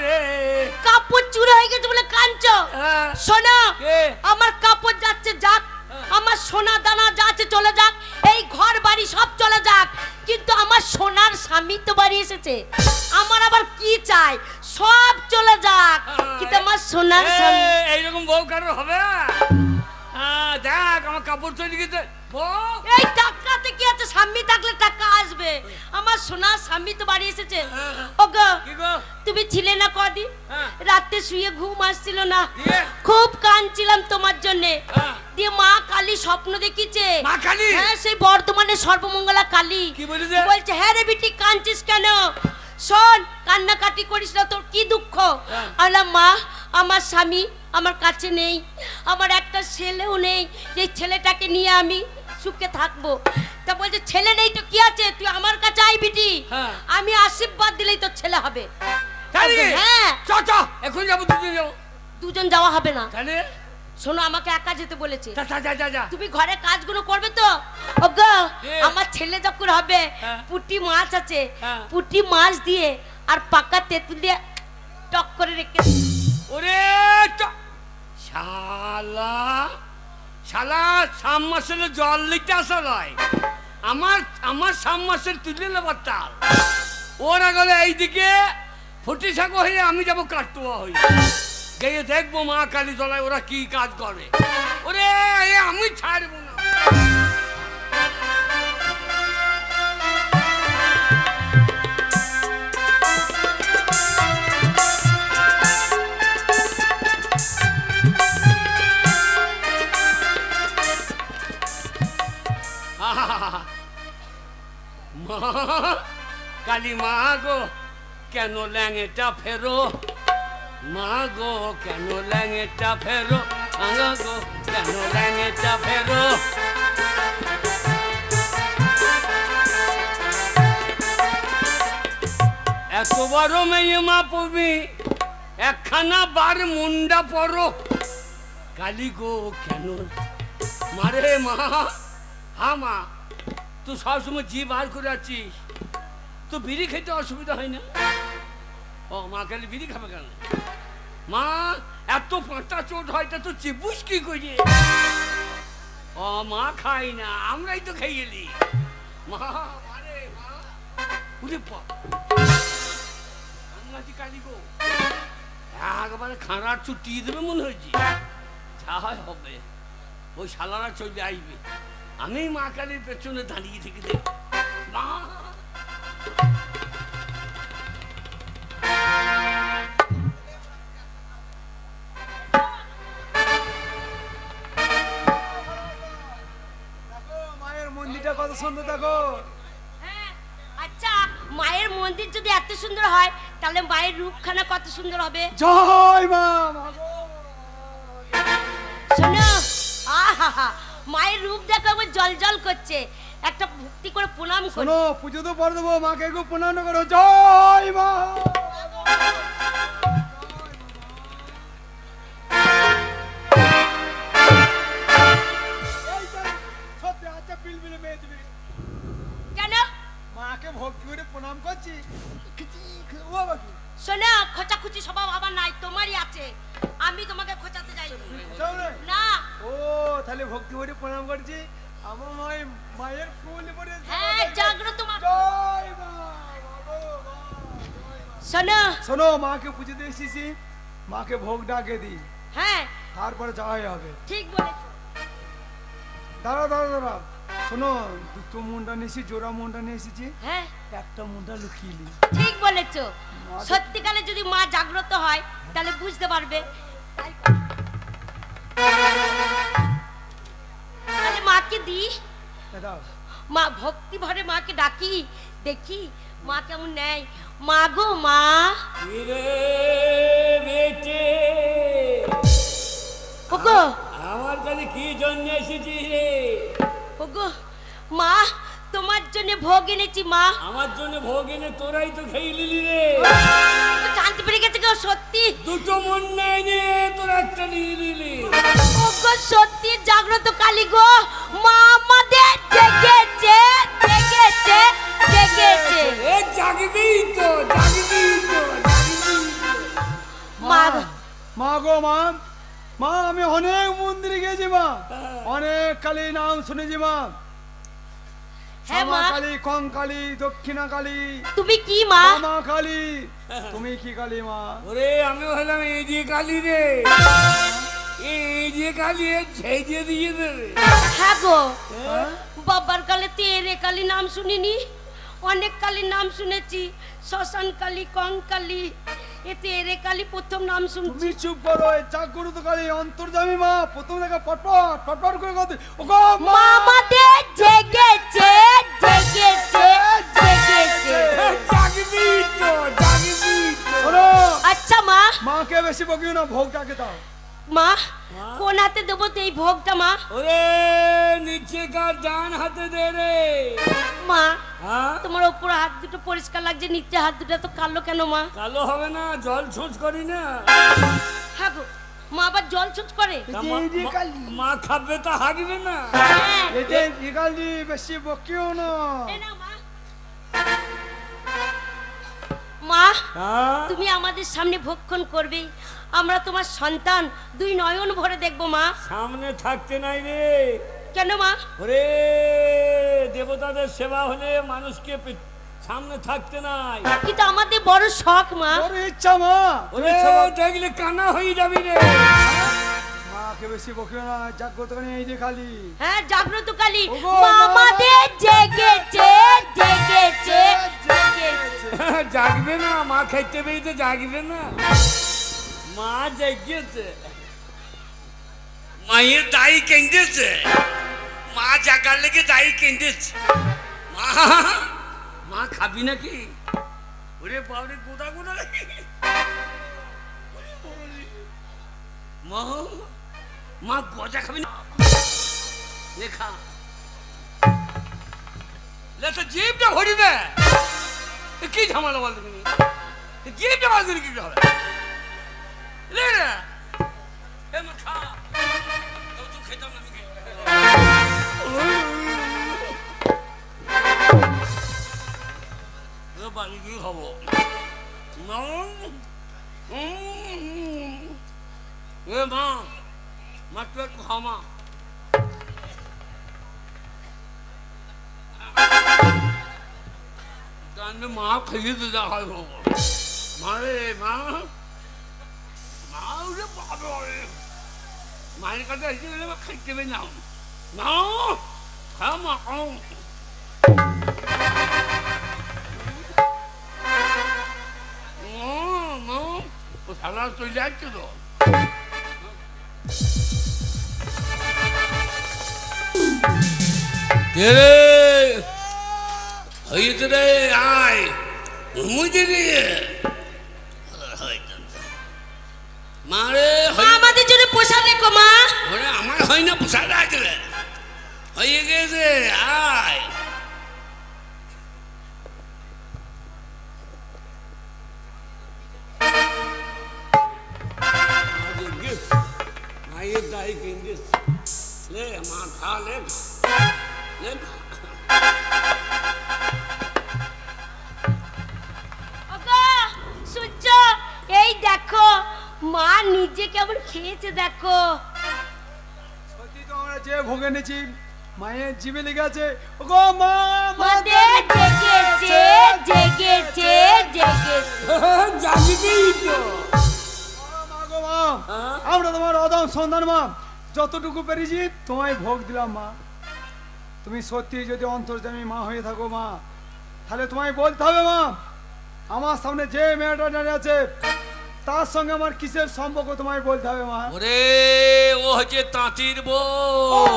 রে কাপড় চুরি হয়ে গেছে বলে কাঁদছো? হ্যাঁ, শোনো কে? আমার কাপড় যাচ্ছে যাক, আমার সোনা দানা যাচ্ছে চলে যাক, এই ঘর বাড়ি সব চলে যাক, কিন্তু আমার সোনার স্বামী তো বাড়ি এসেছে, আমার আবার কি চাই? সব চলে যাক, কিন্তু আমার সোনার স্বামী। এইরকম বউ কারোর হবে না? দেখ আমার কাপড় চলে গেছে। বউ, এই টাকাতে কি আছে? স্বামী থাকলে টাকা আসবে, আমার সোনার স্বামী তো বাড়ি এসেছে। ওগো কি গো? তুমি ছিলে না কদিন, হ্যাঁ। রাতে শুয়ে ঘুম আসছিল না, দিয়ে? খুব কাঁদছিলাম তোমার জন্যে। হ্যাঁ। দিয়ে মা কালী স্বপ্ন দেখিছে। মা কালী? হ্যাঁ সেই বর্ধমানের সর্বমঙ্গলা কালী। কি বলেছে? বলছে হ্যাঁ রে বিটি কাঁদছিস কেন? শোন কান্নাকাটি করিস না, তোর কি দুঃখ? হ্যাঁ। আলাম মা আমার স্বামী আমার কাছে নেই, আমার একটা ছেলেও নেই, এই ছেলেটাকে নিয়ে আমি সুখে থাকবো। তা বলছে ছেলে নেই তো কি আছে, তুই আমার কাছে আই বিটি, হ্যাঁ। আমি আশীর্বাদ দিলেই তোর ছেলে হবে। তাই নাকি? হ্যাঁ চ চ, এখন যাবো, দুজন যাবো। দুজন যাওয়া হবে না, তাহলে শোনো আমাকে একা যেতে বলেছে। যা যা যা যা যা। তুমি ঘরে কাজগুলো করবে তো? ওগো এ। আমার ছেলে যখন হবে, হ্যাঁ। পুঁটি মাছ আছে, হ্যাঁ। পুঁটি মাছ দিয়ে আর পাকা তেঁতুল দিয়ে টক করে রেখে। ওরে শালা, শালা সাম মাসের জল লিখতে আসা নয়, আমার সাম মাসের তুলে নেবার তাল। ওরা গেলে এইদিকে ফুটি শাকো হয়ে, আমি যাবো কাটুয়া হয়ে, গিয়ে দেখবো মা কালী তলায় ওরা কি কাজ করে। ওরে আমি ছাড়বো না। মা কালী মা গো কেন ল্যাঙেটা ফেরো, মা গো কেন ল্যাঙেটা ফেরো, গো কেন ল্যাঙেটা ফেরো। এত বড় মেয়ে মা পবি একখানা বার মুন্ডা পড়ো, কালী গো কেন মারে মা। হা মা, তুই সবসময় জি বার করে আছিস, তো বিড়ি খেতে অসুবিধা হয় না? ও মা কালী বিড়ি খাবে কেন? মা এত পাঁচটা চোট হয় তা তো চিবুস কি করি? ও মা খাই না, আমরাই তো খাই গেলি। মা মারে মা, উঠে পাঙ্গাতি কালী গো, একবারে খাঁড়ার চুটিয়ে দেবে মনে হয়েছে। যা হয় হবে, ওই শালারা চলে আসবে, আমি মা কালীর পেছনে দাঁড়িয়ে থেকে দেখ। মা মায়ের মন্দিরটা কত সুন্দর দেখো। হ্যাঁ, আচ্ছা মায়ের মন্দির যদি এত সুন্দর হয় তাহলে মায়ের রূপখানা কত সুন্দর হবে। জয় মা। শোনো আহা, মায়ের রূপ দেখো আমার জল জল করছে, একটা ভক্তি করে প্রণাম করি। শোনো, পুজো তো পরে দেবো, মাকে একটু প্রণাম করো। জয় মা। সত্যি আচ্ছা, পিলপিলে মেয়ে তুমি কেন মাকে ভক্তি করে প্রণাম করছি। ও বাবা কি? শোনা, খোঁচাখুচি স্বভাব আমার নাই, তোমারই আছে। আমি তোমাকে খোঁচাতে যাই না। ও তাহলে ভক্তি করে প্রণাম করছি। আমার মায়ের ফুল পরে। হ্যাঁ, জাগ্রত মা। জয় মা। শোনো শোনো, মাকে পুজোতে এসেছি, মাকে ভোগ ডাকে দিই, হ্যাঁ তারপরে যাওয়াই হবে। ঠিক বলেছো। দাঁড়া দাঁড়া দাঁড়া, শোনো, দুটো মুন্ডা নিয়েছি, জোড়া মুন্ডা নিয়ে এসেছি, হ্যাঁ একটা মুন্ডা লুকিয়ে নি। ঠিক বলেছো। সত্যিকারে যদি মা জাগ্রত হয় তাহলে বুঝতে পারবে। তাহলে মাকে দিই, দাও। মা ভক্তি ভরে মাকে ডাকি, দেখি মা কেমন নেয়। মা গো মা। বেটে ওগো আমার কাছে কি জন্য এসেছি রে? ওগো মা, তোমার জন্য ভোগ এনেছি মা। আমার জন্য ভোগ এনে তোরাই তো খেয়ে নিলি রে। জানতে পেরে গেছে কেউ সত্যি? দুটো মন নেই নে, তোরা একটা নিয়ে নিলি। ওগো সত্যি জাগ্রত কালী গো, মা আমাদের জেগেছে জেগেছে জেগেছে। এ জাগবি তো, জাগবি তো, জাগবি তো। মা মা গো মা, মা আমি অনেক মন্দিরে গেছি মা, অনেক কালী নাম শুনেছি মা। হ্যাঁ মা। কালী, কঙ্কালী, দক্ষিণা কালী, তুমি কি মা? মা কালী। তুমি কি কালী মা? ওরে আমি হলাম এই যে কালী রে, এই যে কালী ছেড়ে দিয়ে দেবে। হ্যাঁ গো, বাবার কালে তো এরে কালী নাম শুনিনি, অনেক কালীর নাম শুনেছি, শ্মশান কালী, কঙ্কালী, এতে এরে কালী প্রথম নাম শুনছি। তুমি চুপ করো, এই জাগ্রত কালী অন্তর্যামী মা, প্রথম দেখা পটপট পটপট করে কথা। ওগো মা মা, আমাদের জেগেছে জেগেছে জেগেছে। জাগবি তো, জাগবি তো। শোনো, আচ্ছা মা, মাকে বেশি বকিও না, ভোগটাকে দাও। মা কোন হাতে দেবো তো এই ভোগটা মা? ওরে নিচে কার ডান হাতে দে রে। মা হ্যাঁ, তোমার ওপর হাত দুটো পরিষ্কার লাগছে, নিচে হাত দুটো তো কালো কেন মা? কালো হবে না, জল ছুঁচ করি না। হ্যাঁ গো, মা আবার জল ছুট করে। তা মা খাবে তা হাগবে না। হ্যাঁ, এটা এই কালী বেশি বকিও না। এই নাও মা। মা হ্যাঁ, তুমি আমাদের সামনে ভক্ষণ করবে, আমরা তোমার সন্তান, দুই নয়ন ভরে দেখবো মা। সামনে থাকতে নাই রে। কেন মা? ওরে দেবতাদের সেবা হলে মানুষকে সামনে থাকতে নাই। কিন্তু আমাদের বড় শখ মা। তোর ইচ্ছা মা। ওরে দেখলে কানা হয়ে যাবি রে। মাকে বেশি বকিও না, জাগ্রত কালী এই যে কালী। হ্যাঁ, জাগ্রত কালী, ওগো, মা মা। আমাদের জেগেছে জেগেছে জেগেছে। জাগবে না, মা খাইতে পেয়েছে, জাগবে না। মা জেগেছে, মায়ের দায়ী কেঁদেছে, মা জাগার লেগে দায়ী কেঁদেছে। মা মা খাবি নাকি? ওরে বাবরে গোদা গোদা মা, মা গজা খাবি না? লেখা লে তো জিভটা ভরি দে। কি ঝামেলা বল তুমি? জিভটা বাজ দিলে কি হবে? লে রে এ মা খা, তুই খেতাম না আমি। ও বাড়ি কি খাবো? এ মা, মা তুই একটু খাও মা। মা খাইয়ে দিতে হয় মা রে, মা মা রে বাবা, মায়ের কাছে এসে গেলে খাইতে হবে না। মা খা মা, ও সালা চলে যাচ্ছে তো। কে রে হয়েছে রে? আয় মুজে দিয়ে মারে মা আমাদের জন্য পোষা দেখো মা। ওরে আমার হয় না পোষা রাখলে হয়ে গেছে আয় মায়ের দায় কিনতে লে মা খা লে লে ওগো সূর্য, এই দেখো মা নিজে কেমন খেয়েছে দেখো। সত্যি তো আমরা যে ভোগে নিয়েছি মায়ের জিভে লেগে আছে। ওগো মা, মাদে জেগেছে জেগেছে জেগেছে। জাগিতেই তো মা গো মা, আমরা তোমার অদম সন্তান মা, যতটুকু পেরেছি তোমায় ভোগ দিলাম মা। তুমি সত্যি যদি অন্তর্যামী মা হয়ে থাকো মা, তাহলে তোমায় বলতে হবে মা, আমার সামনে যে মেয়েটা দাঁড়িয়ে আছে তার সঙ্গে আমার কিসের সম্পর্ক তোমায় বলতে হবে মা। ওরে ও হচ্ছে তাঁতির বউ,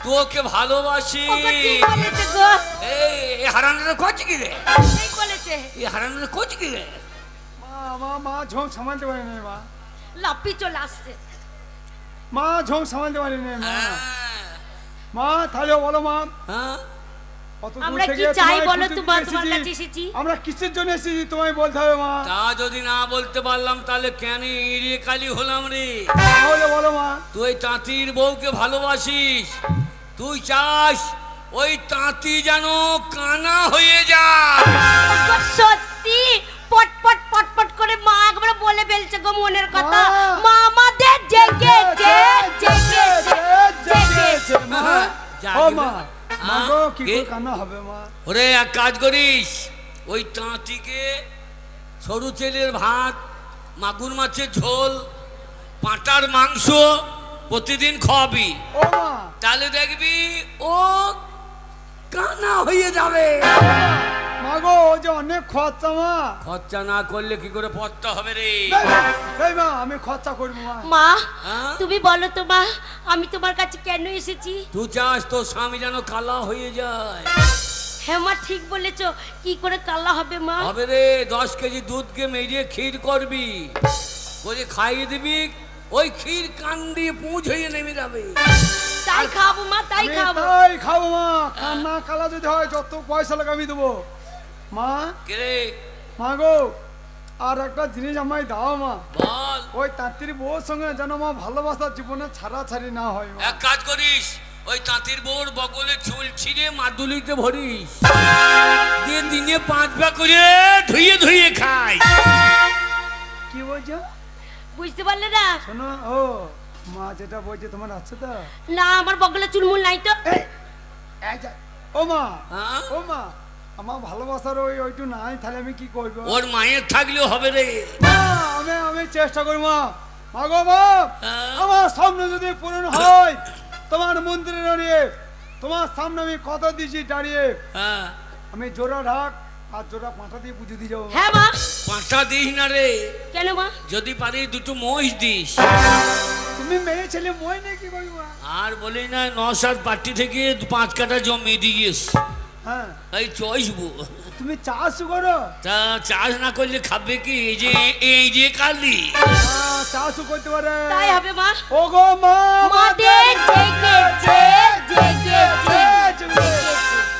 তোকে ভালোবাসি। ওগো ঠিক বলেছে গো, এই হারানোর কোচ কি রে? ঠিক বলেছে। এই হারানোর কোচ কি রে? মা মা মা ঝোঁক সামালতে পারি না মা, লাপি চলে আসছে। মা ঝোঁক সামালতে পারি না মা। হ্যাঁ, মা তাহলে বলো মা, হ্যাঁ? কত দূর আমরা কি থেকে চাই তোমায় বলো, খুঁজতে তোমার এসেছি। কাছে এসেছি। আমরা কিসের জন্য এসেছি তোমায় বলতে হবে মা। তা যদি না বলতে পারলাম তাহলে কেন ইড়িয়ে কালি হলাম রে? তাহলে বলো মা। তুই তাঁতির বউকে ভালোবাসিস, তুই চাস ওই তাঁতি যেন কানা হয়ে যায়। ওগো সত্যি পটপট পটপট করে মা একবার বলে ফেলছে গো মনের কথা। মা আমাদের জেগেছে জেগেছে জেগেছে। মা, ও মা, মা গো কি করে কান্না হবে মা। ওরে এক কাজ করিস, ওই তাঁতিকে সরু তেলের ভাত, মাগুর মাছের ঝোল, পাঁটার মাংস প্রতিদিন খাওয়াবি, ও মা, তাহলে দেখবি ও কানা হয়ে যাবে। মা গো ও যে অনেক খরচা মা। খরচা না করলে কি করে পড়তে হবে রে? এই মা আমি খরচা করবো মা। মা হ্যাঁ? তুমি বলো তো মা, আমি তোমার কাছে কেন এসেছি? তুই চাস তোর স্বামী যেন কালা হয়ে যায়। হ্যাঁ মা ঠিক বলেছো, কি করে কালা হবে মা? হবে রে, 10 কেজি দুধকে মেরিয়ে ক্ষীর করবি, করে খাইয়ে দিবি, ওই ক্ষীর কান দিয়ে পুঁজ হয়ে নেমে যাবে। তাই খাবো মা, তাই আমি খাবো। তাই খাবো মা, কান্না কালা যদি হয় যত পয়সা লাগে আমি দেবো মা। কে রে? মা গো আর একটা জিনিস আমায় দাও মা, বল। ওই তাঁতির বউর সঙ্গে যেন মা ভালোবাসার জীবনে ছাড়াছাড়ি না হয় মা। এক কাজ করিস, ওই তাঁতির বউর বগলে চুল ছিঁড়ে মাদুলিতে ভরিস, দিয়ে দিনে 5 পা করে ধুয়ে ধুয়ে খাই। কি বলছো? বুঝতে পারলে না? শোনো, ও মা যেটা বলছে তোমার আছে তো? না আমার বগলে চুলমুল নাই তো। এই যা, ও মা, হ্যাঁ? ও মা, আমার ভালোবাসার ওইটু নাই, তাহলে আমি কি করবো? ওর মায়ের থাকলেও হবে রে। মা, আমি চেষ্টা করি মা। মা গো মা, হ্যাঁ? আমার সামনে যদি পূরণ হয় তোমার মন্দিরে দাঁড়িয়ে, তোমার সামনে আমি কথা দিয়েছি দাঁড়িয়ে, হ্যাঁ, আমি জোড়া ঢাক আর জোড়া পাঁঠা দিয়ে পুজো দিয়ে যাবো। হ্যাঁ মা। পাঁচটা দিস না রে, কেন মা? যদি পারি 2টো মহিষ দিস। তুমি মেয়ে ছেলে মই নেই কি করবো? আর বলি না 9-7 পার্টি থেকে 5 কাঠা জমি দিয়েস, হ্যাঁ তাই চয়েসবো। তুমি চাষ করো? তা চাষ না করলে খাবে কি? এই যে কালি চাষ করতে পারে। তাই হবে মা। ও গো মা, আমাদের জেগেছে জেগেছে জেগেছে।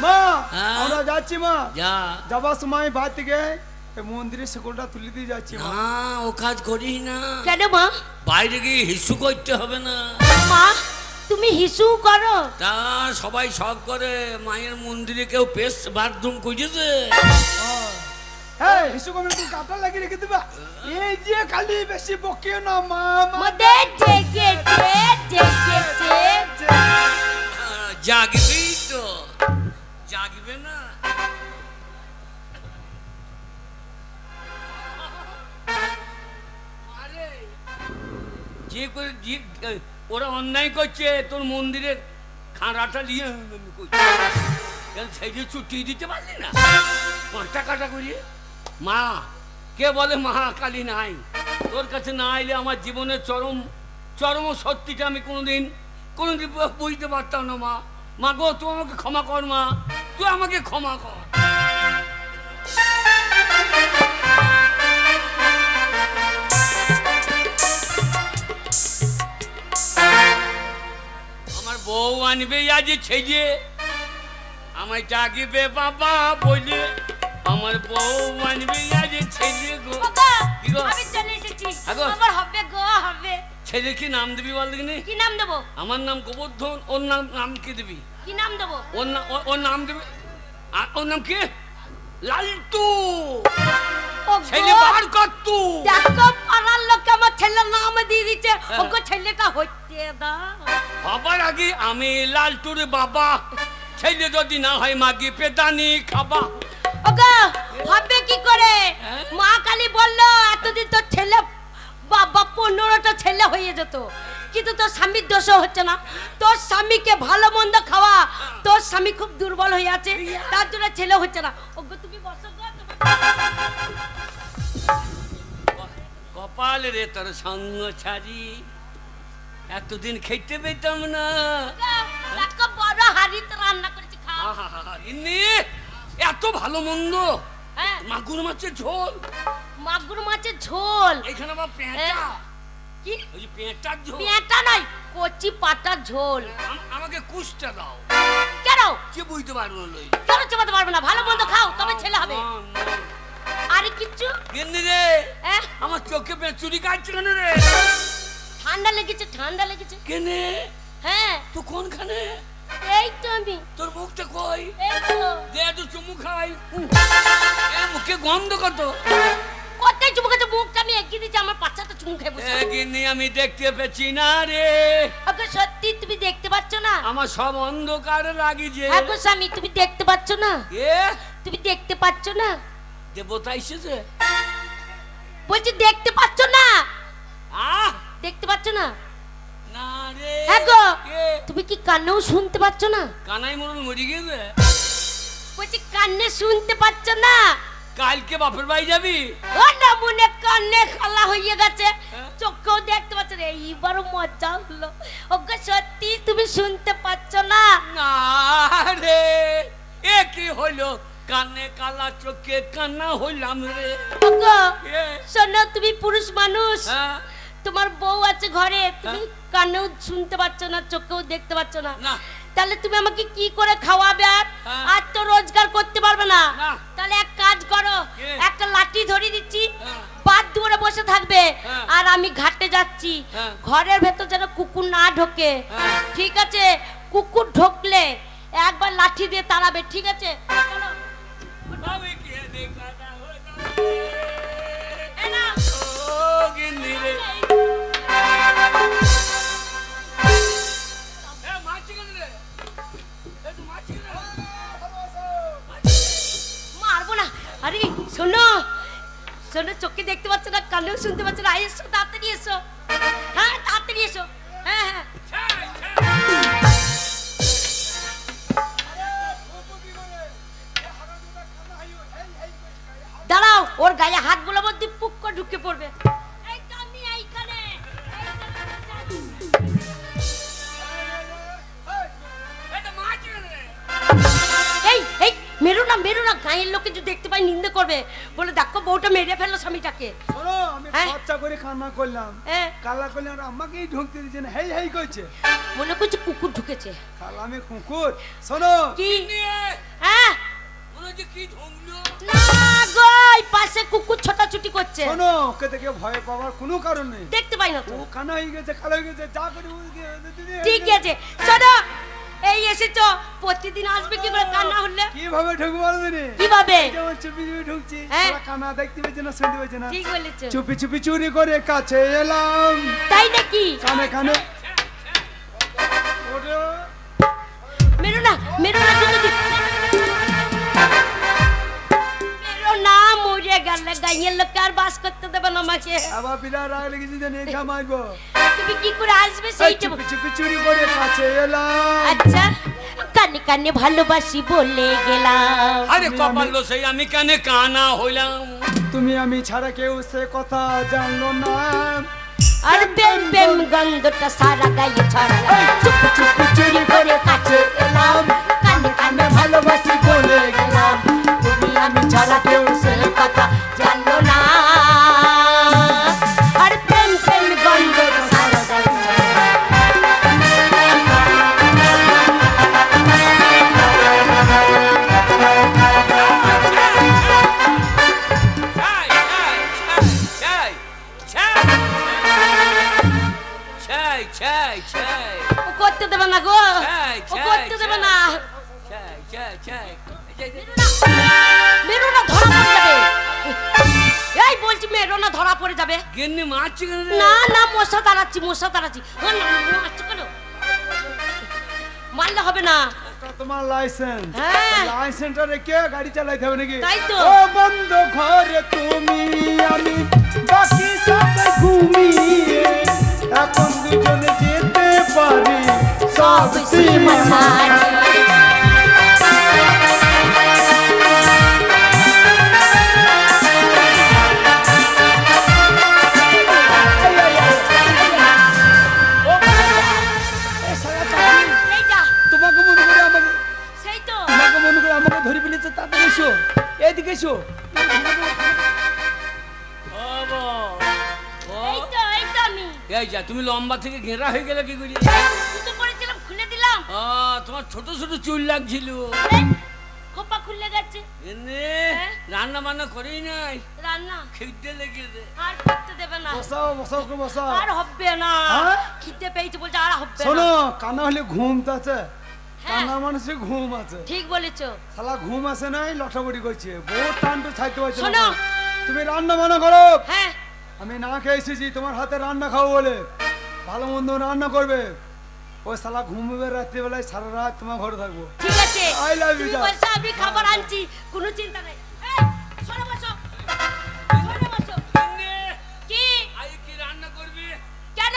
মা হ্যাঁ? আমরা যাচ্ছি মা। যা যাবার সময় বাড়ি থেকে এই মন্দিরের শিকলটা তুলে দিয়ে যাচ্ছি মা। না, ও কাজ করিস না, কেন মা? বাইরে গিয়ে হিসু করতে হবে না। মা তুমি হিসু করো? তা সবাই শখ করে, মায়ের মন্দিরে কেউ পেস বাথরুম খুঁজেছে। হ্যাঁ হিসু করে তুই কাটা লাগিয়ে রেখে দিবা। এই যে খালি বেশি বকিও না মা। আমাদের জেগেছে জেগেছে। জাগবি তো, জাগবে না? আরে যে করে ওরা অন্যায় করছে, তোর মন্দিরের খাঁড়াটা নিয়ে কেন সেই যে ছুটি দিতে পারলি না? 5টা কাটা করিয়ে মা, কে বলে মা কালী নাই? তোর কাছে না আইলে আমার জীবনের চরম সত্যিটা আমি কোনোদিন বুঝতে পারতাম না মা। মা গো তুই আমাকে ক্ষমা কর মা, তুই আমাকে ক্ষমা কর। মানবে আজ ছেলে আমায় ডাকবে বাবা বলে আমার বউ মানবে আজ ছেলে গো কি গো? আমি চলে এসেছি হ্যাঁ গো। আমার হবে গো হবে ছেলে কি নাম দিবি বল দেখিনি? কি নাম দেবো আমার নাম গোবর্ধন, ওর নাম কি দিবি? কি নাম দেবো ওর নাম দিবি আর ওর নাম কি? লালটু। ও ছেলে গো, বার কর তু। দেখো পাড়ার লোক আমার ছেলের নাম দিয়ে দিচ্ছে ওগো ছেলেটা হইতে দাও বাবার আগে আমি লালটুর বাবা, ছেলে যদি না হয় মাগি পেদানি খাবা। ওগো হবে কি করে হ্যাঁ? মা কালী বললো এতদিন তোর ছেলে বাবা 15টা ছেলে হয়ে যেত কিন্তু তোর স্বামীর দোষ হচ্ছে না তোর স্বামীকে ভালো মন্দ খাওয়া তোর স্বামী খুব দুর্বল হয়ে আছে তার জন্য ছেলে হচ্ছে না ওগো তুমি বসো গো কপাল রে তোর সঙ্গ ছাড়ি এতদিন খেতে পেতাম না। দেখো বড় হাড়িতে রান্না করেছি খাও আহা, ইন্নি এত ভালো মন্দ, হ্যাঁ মাগুর মাছের ঝোল, মাগুর মাছের ঝোল এখানে আবার পেঁচা, কি ওই যে পেঁচার ঝোল। পেঁটা নয় কচি পাতার ঝোল আমাকে কুষ্টা দাও, কেন কে বুঝতে পারবো না লই। কেন চেপাতে পারবে না ভালো মন্দ খাও তবে ছেলে হবে আরে কিচ্ছু গেন্দি রে হ্যাঁ আমার চোখে চুরি কাটছে কেন রে? ঠান্ডা লেগেছে কেনে হ্যাঁ তো কোনখানে? এই তো আমি তোর মুখটা কই এই তো দে একটু চুমু খাই। এ মুখে গন্ধ কত? কোথায় চুমু খেতে মুখটা আমি এগিয়ে দিচ্ছি আমার বাচ্চাটা চুমু খেয়ে বসে গিন্নি আমি দেখতে পেছি না রে, ওকে সত্যি তুমি দেখতে পাচ্ছ না আমার সব অন্ধকার লাগিছে। হ্যাঁ গো স্বামী তুমি দেখতে পাচ্ছ না এ তুমি দেখতে পাচ্ছ না দেবতা এসেছে। বলছি দেখতে পাচ্ছ না আহ দেখতে পাচ্ছ না না রে হ্যাঁ গো এ তুমি কি কানেও শুনতে পাচ্ছ না কানাই মরণ মরি গেছে। বলছি কানে শুনতে পাচ্ছ না কালকে বাপের বাড়ি যাবি? ও না মনে কানে খালা হয়ে গেছে হ্যাঁ? চোখেও দেখতে পাচ্ছ না এইবারও মজা হলো ওকে সত্যি তুমি শুনতে পাচ্ছ না না রে এ কি হইলো? কানে কালা চোখে কান্না হইলাম রে। ওগো এ, শোনো তুমি পুরুষ মানুষ হ্যাঁ, তোমার বউ আছে ঘরে তুমি কানেও শুনতে পাচ্ছ না চোখেও দেখতে পাচ্ছ না না। তাহলে তুমি আমাকে কি করে খাওয়াবে আর হ্যাঁ। আর তো রোজগার করতে পারবে না না। তাহলে এক কাজ করো কি? একটা লাঠি ধরে দিচ্ছি হ্যাঁ। বাদ দূরে বসে থাকবে হ্যাঁ। আর আমি ঘাটে যাচ্ছি হ্যাঁ। ঘরের ভেতর যেন কুকুর না ঢোকে হ্যাঁ। ঠিক আছে কুকুর ঢোকলে একবার লাঠি দিয়ে তাড়াবে ঠিক আছে চলো। আমি কে দেখাটা হইলাম এই নাও। ও গিন্নি রে। এ মাছি কেন রে? এ তো মাছি রে। মারবো না আরে শোনো শোনো চোখে দেখতে পাচ্ছ না কানেও শুনতে পাচ্ছ না এসো তাড়াতাড়ি এসো হ্যাঁ তাড়াতাড়ি এসো হ্যাঁ হ্যাঁ ছাই, ছাই। দাঁড়াও ওর গায়ে হাতগুলো মধ্যে পুক করে ঢুকে পড়বে এই তো আমি এইখানে এ তো মাছি কেন রে? এই এই মেরো না গায়ের লোকে যদি দেখতে পাই নিন্দে করবে বলে দেখো বউটা মেরে ফেললো স্বামীটাকে শোনো আমি হ্যাঁ? খরচা করে কান্না করলাম হ্যাঁ কালা করলাম আর আমাকেই ঢুকতে দিচ্ছে না হেই হেই করছে মনে করছে কুকুর ঢুকেছে কালা আমি কুকুর শোনো কি গিন্নি, হ্যাঁ মনে হচ্ছে কি ঢুকলো। না গো এই পাশে কুকুর ছোটাছুটি করছে শোনো ওকে দেখে ভয় পাওয়ার কোনো কারণ নেই দেখতে পাই না তো ও কানা হয়ে গেছে কালো হয়ে গেছে যা করে ঠিক আছে শোনো এই এসেছো প্রতিদিন আসবে কি করে কান্না হলে কিভাবে ঢুকবো বলবে রে কিভাবে যেমন চুপি চুপি ঢুকছি হ্যাঁ। সারা কানা দেখতে পেয়েছে না শুনতে পেয়েছে না ঠিক বলেছো চুপি চুপি চুরি করে কাছে এলাম তাই নাকি কানে কানে ওরে মেরো না যদি মেরো না মরে গেলে গাইয়ের লোক আর বাস করতে দেবে না আমাকে আবার বিরাট রাগ লেগেছে যে নিয়ে ঘামাইবো তুমি কি করে আসবে এই সেইটা চুপি চুপি চুরি করে কাছে এলাম আচ্ছা কানে কানে ভালোবাসি বলে গেলাম আরে কপাল সেই আমি কানে কানা হইলাম। তুমি আমি ছাড়া কেউ সে কথা জানলো না আর প্রেম প্রেম গন্ধটা সারা গায়ে ছড়ালাম এই চুপি চুপি চুরি করে কাছে এলাম কানে কানে ভালোবাসি বলে গেলাম তুমি আমি ছাড়া কেউ সে কথা জানলো না আর প্রেম প্রেম গন্ধটা সারা গায়ে ছড়ালাম চাই চাই ও করতে দেবে না গো, চাই ও চাই করতে দেবে না। চাই চাই চাই মেরো না, ধরা পড়ে যাবে। এই বলছি মেরো না, ধরা পড়ে যাবে। গিন্নি মারছি কেন রে? না না, মশা তাড়াচ্ছি, মশা তাড়াচ্ছি। ও না, মারছো কেন? মারলে হবে না। এটা তোমার লাইসেন্স, হ্যাঁ। লাইসেন্সটা রেখে গাড়ি চালাইতে হবে নাকি? তাই তো। ও বন্ধ ঘরে তুমি আমি বাকি সব ঘুমিয়ে এখন দুজনে যেতে পারি সব সীমা ছাড়িয়ে। এই যা, তোমাকে মনে করে আমাকে, সেই তো। তোমাকে মনে করে আমাকে ধরে ফেলেছে। তাড়াতাড়ি এসো, এইদিকে এসো। এই তো, এই তো আমি। এই যা, তুমি লম্বা থেকে ঘেরা হয়ে গেলে কি করি? জুতো পরেছিলাম, খুলে দিলাম। তোমার ছোট ছোট চুল লাগছিল। এই, খোপা খুলে গেছে। এনে হ্যাঁ? রান্না বান্না করেই নাই, রান্না খেতে লেগেছে। আর করতে দেবে না, বসাও বসাও করে বসাও। আর হবে না। হ্যাঁ? খিদে পেয়েছে বলছে, আর হবে না। শোনো, কানা হলে ঘুম তো আছে, হ্যাঁ। কানা মানুষের ঘুম আছে। ঠিক বলেছো। শালা ঘুম আসে নাই, লটাবড়ি করছে, বহুত টান তো ছাইতে পারছে না। শোনো। তুমি রান্না বান্না করো। হ্যাঁ, আমি না খেয়ে এসেছি তোমার হাতে রান্না খাবো বলে, ভালো মন্দ রান্না করবে। ওই শালা ঘুমবে রাত্রিবেলায়, সারা রাত তোমার ঘরে থাকবো। ঠিক আছে। I love you, তুমি dad. বলছো আমি খাবার আনছি, কোনো চিন্তা নেই। এই, সরে বসো, সরে বসো। এনে, কি? আজ কি রান্না করবি? কেন?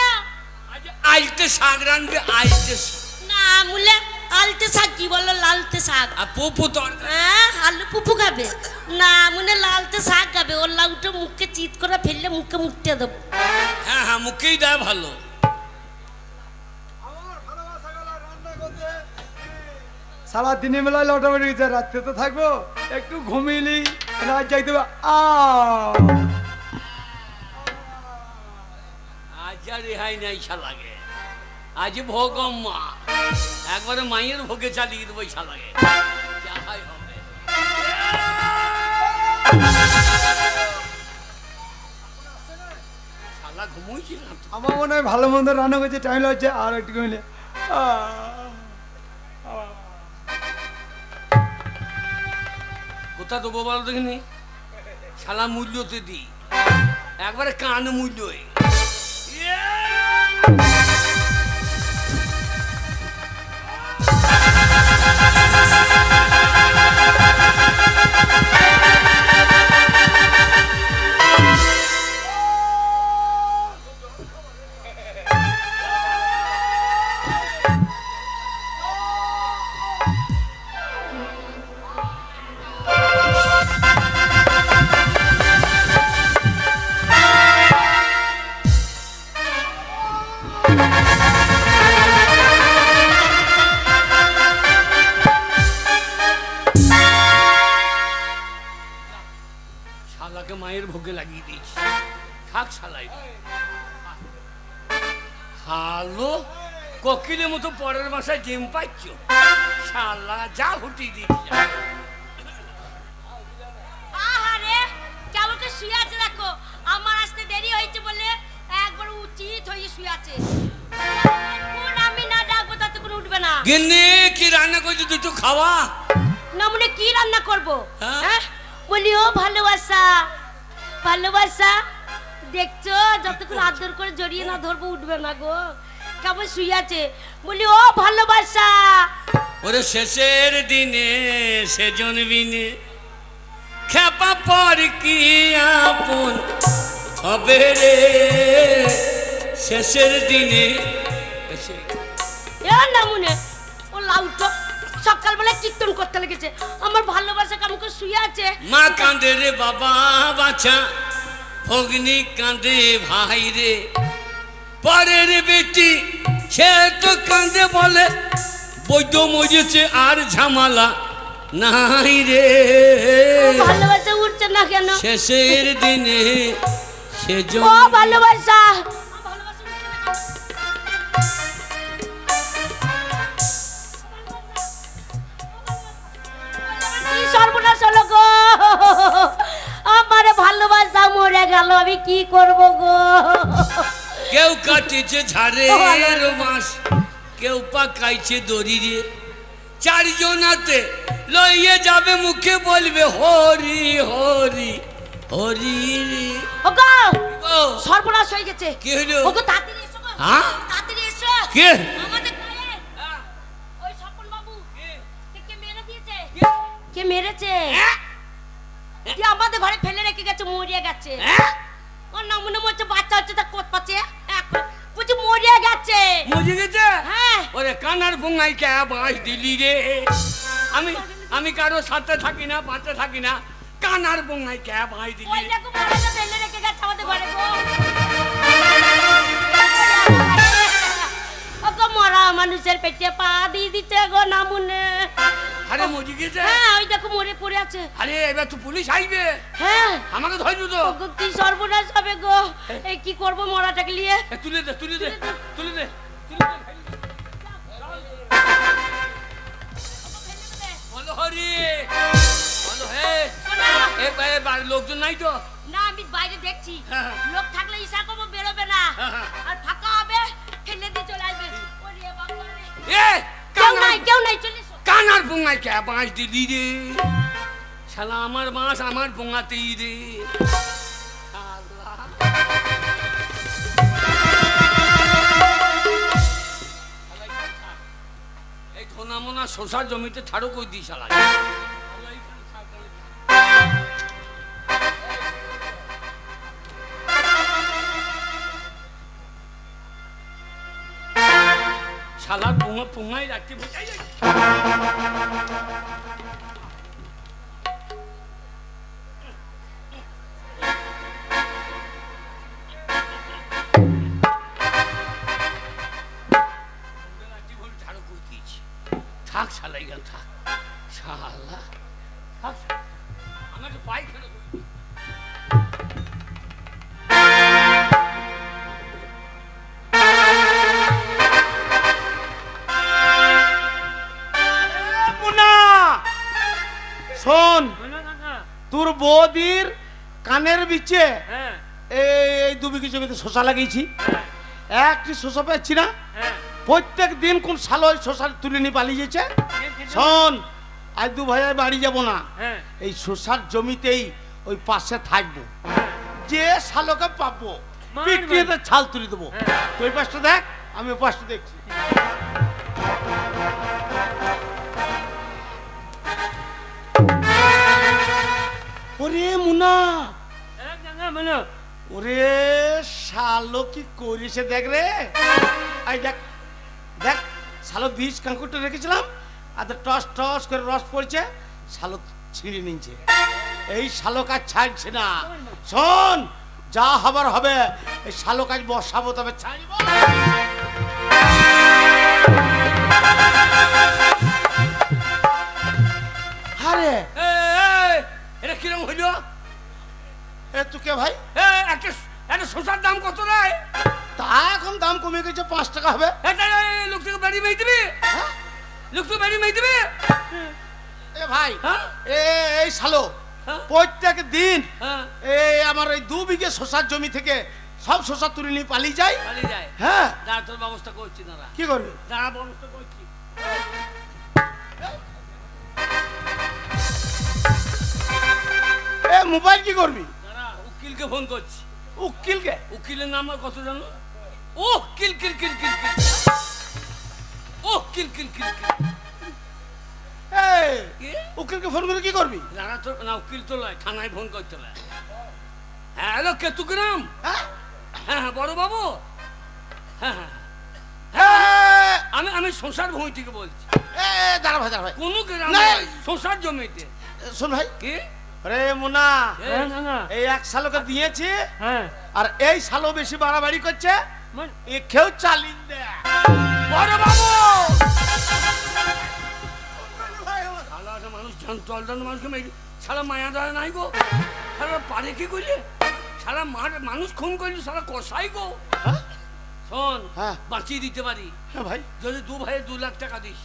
আজ আইতে শাক রাঁধবি, আইতে শাক। না মুলে, আলতে শাক কি বলো? লালতে শাক। আর পুপু তরকারি। হ্যাঁ, আলু পুপু খাবে না, মনে লালতে শাক খাবে। ওর লাউটা মুখে চিত করে ফেললে মুখে মুখতে দেবো। হ্যাঁ হ্যাঁ, মুখেই দেয় ভালো। সারা দিনের বেলায় লটাবড়ি গেছে, রাত্রে তো থাকবো, একটু ঘুমিলি, রাত যাইতে হবে। আজ আর রেহাই নাই শালাকে। আজ ভোগম্মা, একবারে মায়ের ভোগে চালিয়ে দেবো শালাকে। যাহাই হবে। শালা ঘুমোইছিলাম তো। আমার মনে হয় ভালো মন্দ রান্না করছে, টাইম লাগছে, আর একটু ঘুমিলে। কোথা দেবো বলো দেখিনি? শালা মূল্যতে দিই, একবারে কান মূল্য। শালাকে মায়ের ভোগে লাগিয়ে দিয়েছি, থাক শালাই। হ্যালো, কোকিলের মতো পরের বাসায় ডিম পাচ্ছ? শালা যা হুটি দিয়েছি। আহারে, কেমন করে শুয়ে আছে দেখো। আমার আসতে দেরি হয়েছে বলে একবার উচিত হয়ে শুয়ে আছে। এখন আমি না ডাকবো তাতে কোনো উঠবে না। গিন্নি কি রান্না করছো? দুটো খাওয়া। না মনে কি রান্না করব? হ্যাঁ? হ্যাঁ, বলি ও ভালোবাসা, ভালোবাসা দেখছো, যতক্ষণ আদর করে জড়িয়ে না ধরবো উঠবে না গো। কেমন শুয়ে আছে, বলি ও ভালোবাসা। ওরে শেষের দিনে সেজন বিনে খেপা পর কি আপন হবে রে। শেষের দিনে এ না মনে ও লাউটো সকালবেলা কীর্তন করতে লেগেছে। আমার ভালোবাসা কেমন করে শুয়ে আছে। মা কাঁদে রে বাবা বাছা, ভগ্নি কাঁদে ভাই রে, পরের বেটি সে তো কাঁদে বলে বৈদ্য মজেছে আর ঝামেলা নাই রে। ভালোবাসা উঠছে না কেন? শেষের দিনে সেজন ও ভালোবাসা। কি সর্বনাশ হলো গো, আমার ভালোবাসা মরে গেল, আমি কি করব গো। কেউ কাটেছে ঝাড়ের বাঁশ, কেউ পাকাইছে দড়ি রে, চারজনাতে লইয়ে যাবে মুখে বলবে হরি হরি হরি রে। ওগো ও সর্বনাশ হয়ে গেছে। কি হলো? ওগো তাড়াতাড়ি এসো গো। হ্যাঁ? তাড়াতাড়ি এসো। কে? আমাদের গায়ে ওই স্বপন বাবু কে মেরে দিয়েছে? কে মেরেছে? কি আমাদের ঘরে ফেলে রেখে গেছে, মরিয়া গেছে। ওর নাম মনে হচ্ছে বাচ্চা হচ্ছে তা কোত পাচ্ছে, বুঝি মরিয়া গেছে। মজে গেছে? হ্যাঁ। ওরে কানার বঙ্গাই কে বাঁশ দিলি রে। আমি কারো সাথে থাকি না, পাতে থাকি না, কানার বঙ্গাই কে বাঁশ দিলি। ওই দেখো মরিয়া ফেলে রেখে গেছে আমাদের ঘরে গো। ওগো মরা মানুষের পেটে পা দিয়ে দিচ্ছে গো নামুনে। আরে মজে গেছে? হ্যাঁ ওই দেখো মরে পড়ে আছে। আরে এবার তো পুলিশ আইবে, হ্যাঁ আমাকে ধরবি তো। ওগো কি সর্বনাশ হবে গো। এই কি করবো মরাটাকে নিয়ে? তুলে দে তুলে দে তুলে দে। বলো হরি বলো হে। এবার লোকজন নাই তো? না আমি বাইরে দেখছি, হ্যাঁ। লোক থাকলে ইশা করবো বেরোবে না, হ্যাঁ। আর ফাঁকা হবে ফেলে দিয়ে চলে আসবে। ওরে বাবা রে। এ কেউ নাই চলে এসো। কানার বঙ্গাই কে বাঁশ দিলি রে। শালা আমার বাঁশ আমার বঙ্গাতেই রে। আল্লাহ। এই ধনা মনা শশার জমিতে ছাড়ো কই দি শালা। শালা পুঙাই রাখতে বোঝাই যায়। থাক শালা এখানে থাক শালা থাক, আমাকে পায়খানা করবি। শোন, তোর বৌদির কানের বিচে এই 2 বিঘি জমিতে শশা লাগিয়েছি, একটি শশা পাচ্ছি না। প্রত্যেক দিন কোন শালো ওই শশা তুলে নিয়ে পালিয়ে যেছে। শোন, আজ 2 ভাই বাড়ি যাব না, এই শশার জমিতেই ওই পাশে থাকবো, যে শালোকে পাবো পিটিয়ে ছাল তুলে দেবো। তুই পাশটা দেখ, আমি ওই পাশটা দেখছি। ওরে মুনা, ওরে শালো কি করিস দেখ রে। আই দেখ দেখ, শালো বীজ কাঁকুরটা রেখেছিলাম, আর টস টস করে রস পড়ছে, শালো ছিঁড়ে নিচ্ছে। এই শালো কাজ ছাড়ছে না। শোন, যা হবার হবে, এই শালো কাজ বসাবো, তবে ছাড়িব। আরে এটা কিরম হইল? এ তুই কে ভাই? একটা শসার দাম কত রে? তা এখন দাম কমে গেছে, 5 টাকা হবে। লোক থেকে বাড়ি মেয়ে দিবি? লোক থেকে বাড়ি মেয়ে দিবি? এ ভাই, হ্যাঁ? এই শালো হ্যাঁ? প্রত্যেক দিন হ্যাঁ। এই আমার ওই 2 বিঘে শশার জমি থেকে সব শশা তুলে নিয়ে পালিয়ে যায়। পালিয়ে যায়? হ্যাঁ। দাঁড়া, তোর ব্যবস্থা করছি দাঁড়া। কি করবি? দাঁড়া, ব্যবস্থা করছি। এ মোবাইল কি করবি? দাঁড়া, উকিলকে ফোন করছি। উকিলকে? উকিলের নাম আর কত জানো? ও কিল কিল কিল কিল কিল, ও কিল কিল কিল কিল। এই কি? উকিলকে ফোন করে কি করবি? দাঁড়া, তো না উকিল তো লয়, থানায় ফোন করতে লয়। হ্যাঁ, হ্যালো, কেতুগ্রাম। হ্যাঁ হ্যাঁ হ্যাঁ, বড় বাবু। হ্যাঁ হ্যাঁ, আমি সংসার ভূমি থেকে বলছি। দাঁড়া ভাই, দাঁড়া ভাই। কোন গ্রাম? সংসার জমিতে। শোন ভাই, কি? আরে মুনা, হ্যাঁ, এই এক শালোকে দিয়েছি, হ্যাঁ, আর এই শালো বেশি বাড়াবাড়ি করছে, এ কেউ চালিয়ে দেয়। বড় বাবু, মানুষ জানতো, মানুষকে সারা মায়া দেয় নাই গো, সারা পারে কি করি, সারা মানুষ খুন করলি, সারা কষাই গো। শোন, হ্যাঁ। বাঁচিয়ে দিতে পারি। হ্যাঁ ভাই। যদি 2 ভাইয়ে 2 লাখ টাকা দিস।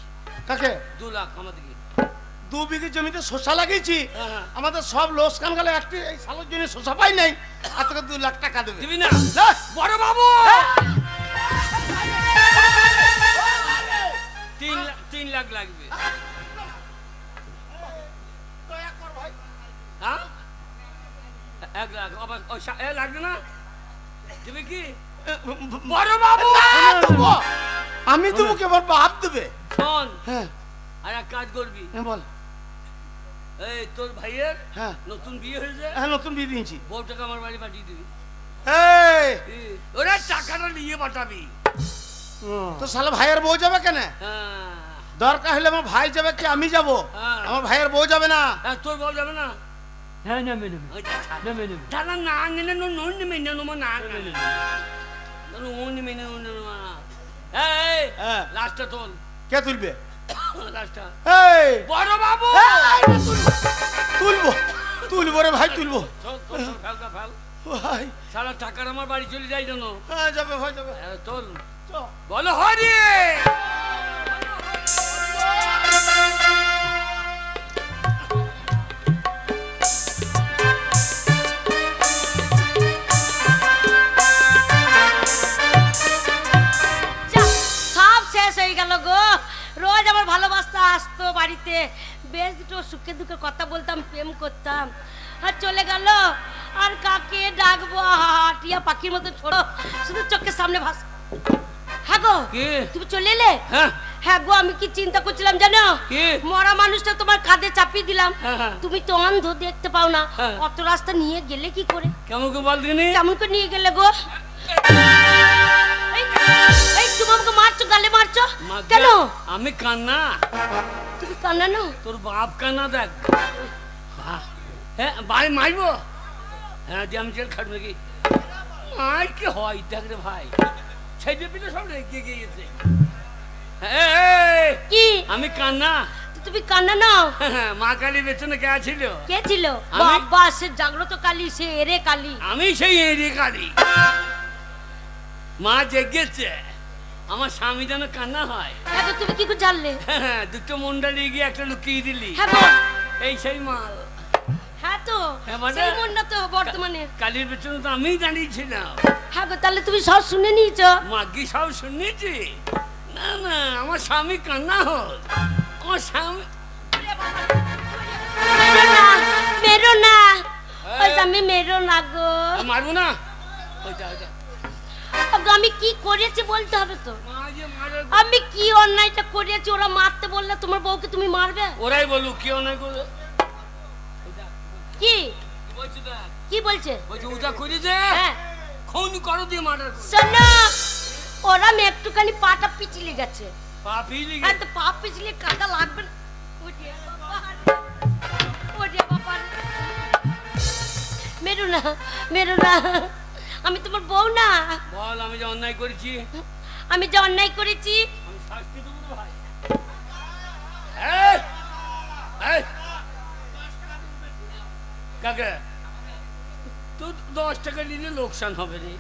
কাকে? 2 লাখ আমাদেরকে। 2 বিঘে জমিতে শসা লাগিয়েছি, হ্যাঁ। আমাদের সব লোকসান গেলে একটি এই সালের জন্য শসা পাই নাই, আর তোকে 2 লাখ টাকা দেবে। দিবি না? না। বড় বাবু 3 লাখ লাগবে। হ্যাঁ 1 লাখ আবার লাগবে না? দিবি কি বড় বাবু? আমি তোমাকে আমার বাপ দেবে। শোন, হ্যাঁ আর এক কাজ করবি, বল। এই তোর ভাইয়ের হ্যাঁ নতুন বিয়ে হয়েছে, হ্যাঁ নতুন বিয়ে দিয়েছি। বউটাকে আমার বাড়ি পাঠিয়ে দিবি। এই ওরা টাকাটা নিয়ে পাঠাবি। তো শালা ভাইয়ের বউ যাবে কেন? হ্যাঁ দরকার হলে আমার ভাই যাবে কি আমি যাব? হ্যাঁ। আমার ভাইয়ের বউ যাবে না। হ্যাঁ, তোর বউ যাবে না? হ্যাঁ নেবে নেবে ওইটা ছাড়। নেবে নেবে দাদা না নিলে নুন মেনে নেবো না নুন মেনে নেবো না। এই হ্যাঁ। লাস্টটা তোল, কে তুলবে? লাস্টটা এই বড় বাবু। তুলবো তুলবো রে ভাই, তুলবো চল, চল, চল, ফেল, ফেল। ভাই। সারা টাকার আমার বাড়ি চলে যাই যেন। হ্যাঁ যাবে ভাই যাবে। তোল, চ। বলো হরি। যা, সব শেষ হয়ে গেল গো। রোজ আমার ভালোবাসতে আসতো বাড়িতে, বেশ দুটো সুখে দুঃখে কথা বলতাম, প্রেম করতাম, আর চলে গেল। আর কাকে ডাকবো? টিয়া পাখির মতো ছোট, শুধু চোখের সামনে ভাস। হ্যাঁ গো, কে? তুমি চলে এলে? হ্যাঁ হ্যাঁ গো, আমি কি চিন্তা করছিলাম জানো? কি? মরা মানুষটা তোমার কাঁধে চাপিয়ে দিলাম। হ্যাঁ, হ্যাঁ। তুমি তো অন্ধ, দেখতে পাও না। হ্যাঁ। অত রাস্তা নিয়ে গেলে কি করে? কেমন করে বল দিনি? কেমন করে নিয়ে গেলে গো? এই, এই তুমি আমাকে মারছো, গালে মারছো কেন? আমি কান্না, তুমি কান্নানো? তোর বাপ কান্না দেখ। হ্যাঁ ভাই মারবো? হ্যাঁ দিয়ে আমি জেল খাটবো কি? আর কি হয় দেখ রে ভাই, ছেলে পিলে সব রেগে গিয়েছে। কি? আমি কান্না। তুমি কান্না নাও? মা কালী পেছনে কে ছিল? কে ছিল? আমি। বাবা, সে জাগ্রত কালী, সে এরে কালী। আমি সেই এরে কালী। মা জেগেছে, আমার স্বামী যেন কান্না হয়। হ্যাঁ তো তুমি কি করে জানলে? দুটো মুন্ডা নিয়ে গিয়ে একটা লুকিয়ে দিলি। হ্যাঁ গো, এই সেই মাল। হ্যাঁ তো হ্যাঁ মানে? সেই মনটা তো বর্তমানে। কালীর পেছনে তো আমিই দাঁড়িয়েছিলাম। হ্যাঁ গো, তাহলে তুমি সব শুনে নিয়েছো? মাগি সব শুনেছি। না না, আমার স্বামী কান্না হল। আমার স্বামী মেরো না, মেরো না, ওই স্বামী মেরো না গো। মারবো না। ওইটা ওইটা গো, আমি কি করেছি বলতে হবে তো। মা যে মারে। আমি কি অন্যায়টা করেছি? ওরা মারতে বললে তোমার বউকে তুমি মারবে? ওরাই বলুক কি অন্যায় করে। কি কি বলছে দেখ? কি বলছে? বলছে ওটা করেছে, হ্যাঁ খুন করো দিয়ে মার্ডার করে। শোনো, ওরা একটুখানি পাটা পিছলে গেছে। পাপি লিগে হ্যাঁ তো পা পিছলে কাটা লাগবে না। ওরে বাবা, ওরে বাবা, মেরো না, মেরো না, আমি তোমার বউ না। বল আমি যে অন্যায় করেছি, আমি যে অন্যায় করেছি আমি শাস্তি দেবো না ভাই। এই, এই, কাকে তো 10 টাকা নিলে লোকসান হবে রে।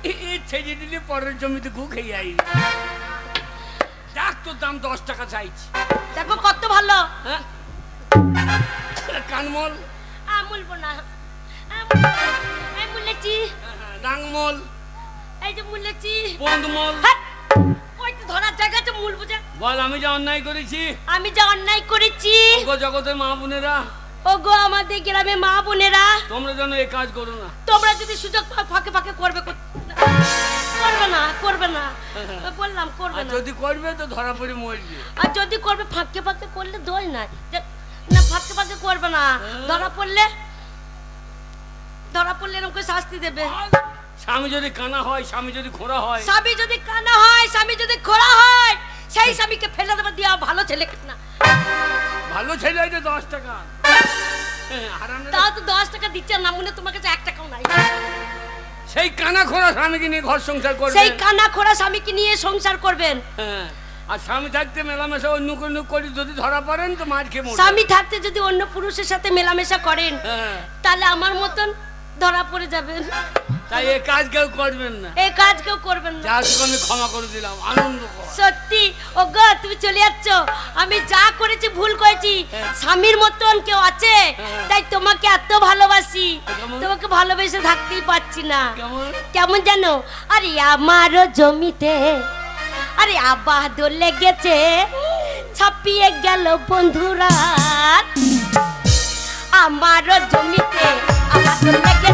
এই ছেড়ে দিলে পরের জমিতে গু খেয়ে আই। দেখ তোর দাম 10 টাকা চাইছি। দেখো কত ভালো। হ্যাঁ কানমল, বলবো না, আমি বলেছি ডাংমল, এই যে বলেছি বন্ধমল। ওই তো ধরার জায়গা আছে, মূল বুঝে। বল আমি যে অন্যায় করেছি। আমি যে অন্যায় করেছি, গো জগতের মা বোনেরা, ওগো আমাদের গ্রামে মা বোনেরা, তোমরা যেন এই কাজ করো না। তোমরা যদি সুযোগ পাও ফাঁকে ফাঁকে করবে, করবে না, করবে না, বললাম করবে আর না। যদি করবে তো ধরা পড়ে মরবে। আর যদি করবে ফাঁকে ফাঁকে করলে দোষ নাই, না ফাঁকে ফাঁকে করবে না, ধরা পড়লে এরকম করে শাস্তি দেবে। স্বামী যদি কানা হয়, স্বামী যদি খোঁড়া হয়, স্বামী যদি কানা হয়, স্বামী যদি খোড়া হয়, সেই স্বামীকে ফেলে দেবে, দিয়া ভালো ছেলে না। ভালো ছেলে হইতে 10 টাকা। হারামজাদা। তাও তো 10 টাকা দিচ্ছে না, মনে তোমার কাছে 1 টাকাও নাই। সেই কানা খোঁড়া স্বামীকে নিয়ে ঘর সংসার করবে। সেই কানা খোড়া স্বামীকে নিয়ে সংসার করবেন। হ্যাঁ, আর স্বামী থাকতে মেলামেশা অন্য কোনো করে যদি ধরা পড়েন তো মার খেয়ে মরবে। স্বামী থাকতে যদি অন্য পুরুষের সাথে মেলামেশা করেন, হ্যাঁ, তাহলে আমার মতন ধরা পড়ে যাবেন। তাই এই কাজ কেউ করবেন না, এই কাজ কেউ করবেন না। যা তোকে আমি ক্ষমা করে দিলাম, আনন্দ কর। সত্যি ওগো তুমি চলে যাচ্ছ, আমি যা করেছি ভুল করেছি। স্বামীর মতন কেউ আছে, তাই তোমাকে এত ভালোবাসি, তোমাকে ভালোবেসে থাকতেই পারছি না। কেমন জানো? আরে আমারও জমিতে আরে আবাদ লেগেছে, ছাপিয়ে গেল বন্ধুরা। আমারও জমিতে আবাদ লেগেছে,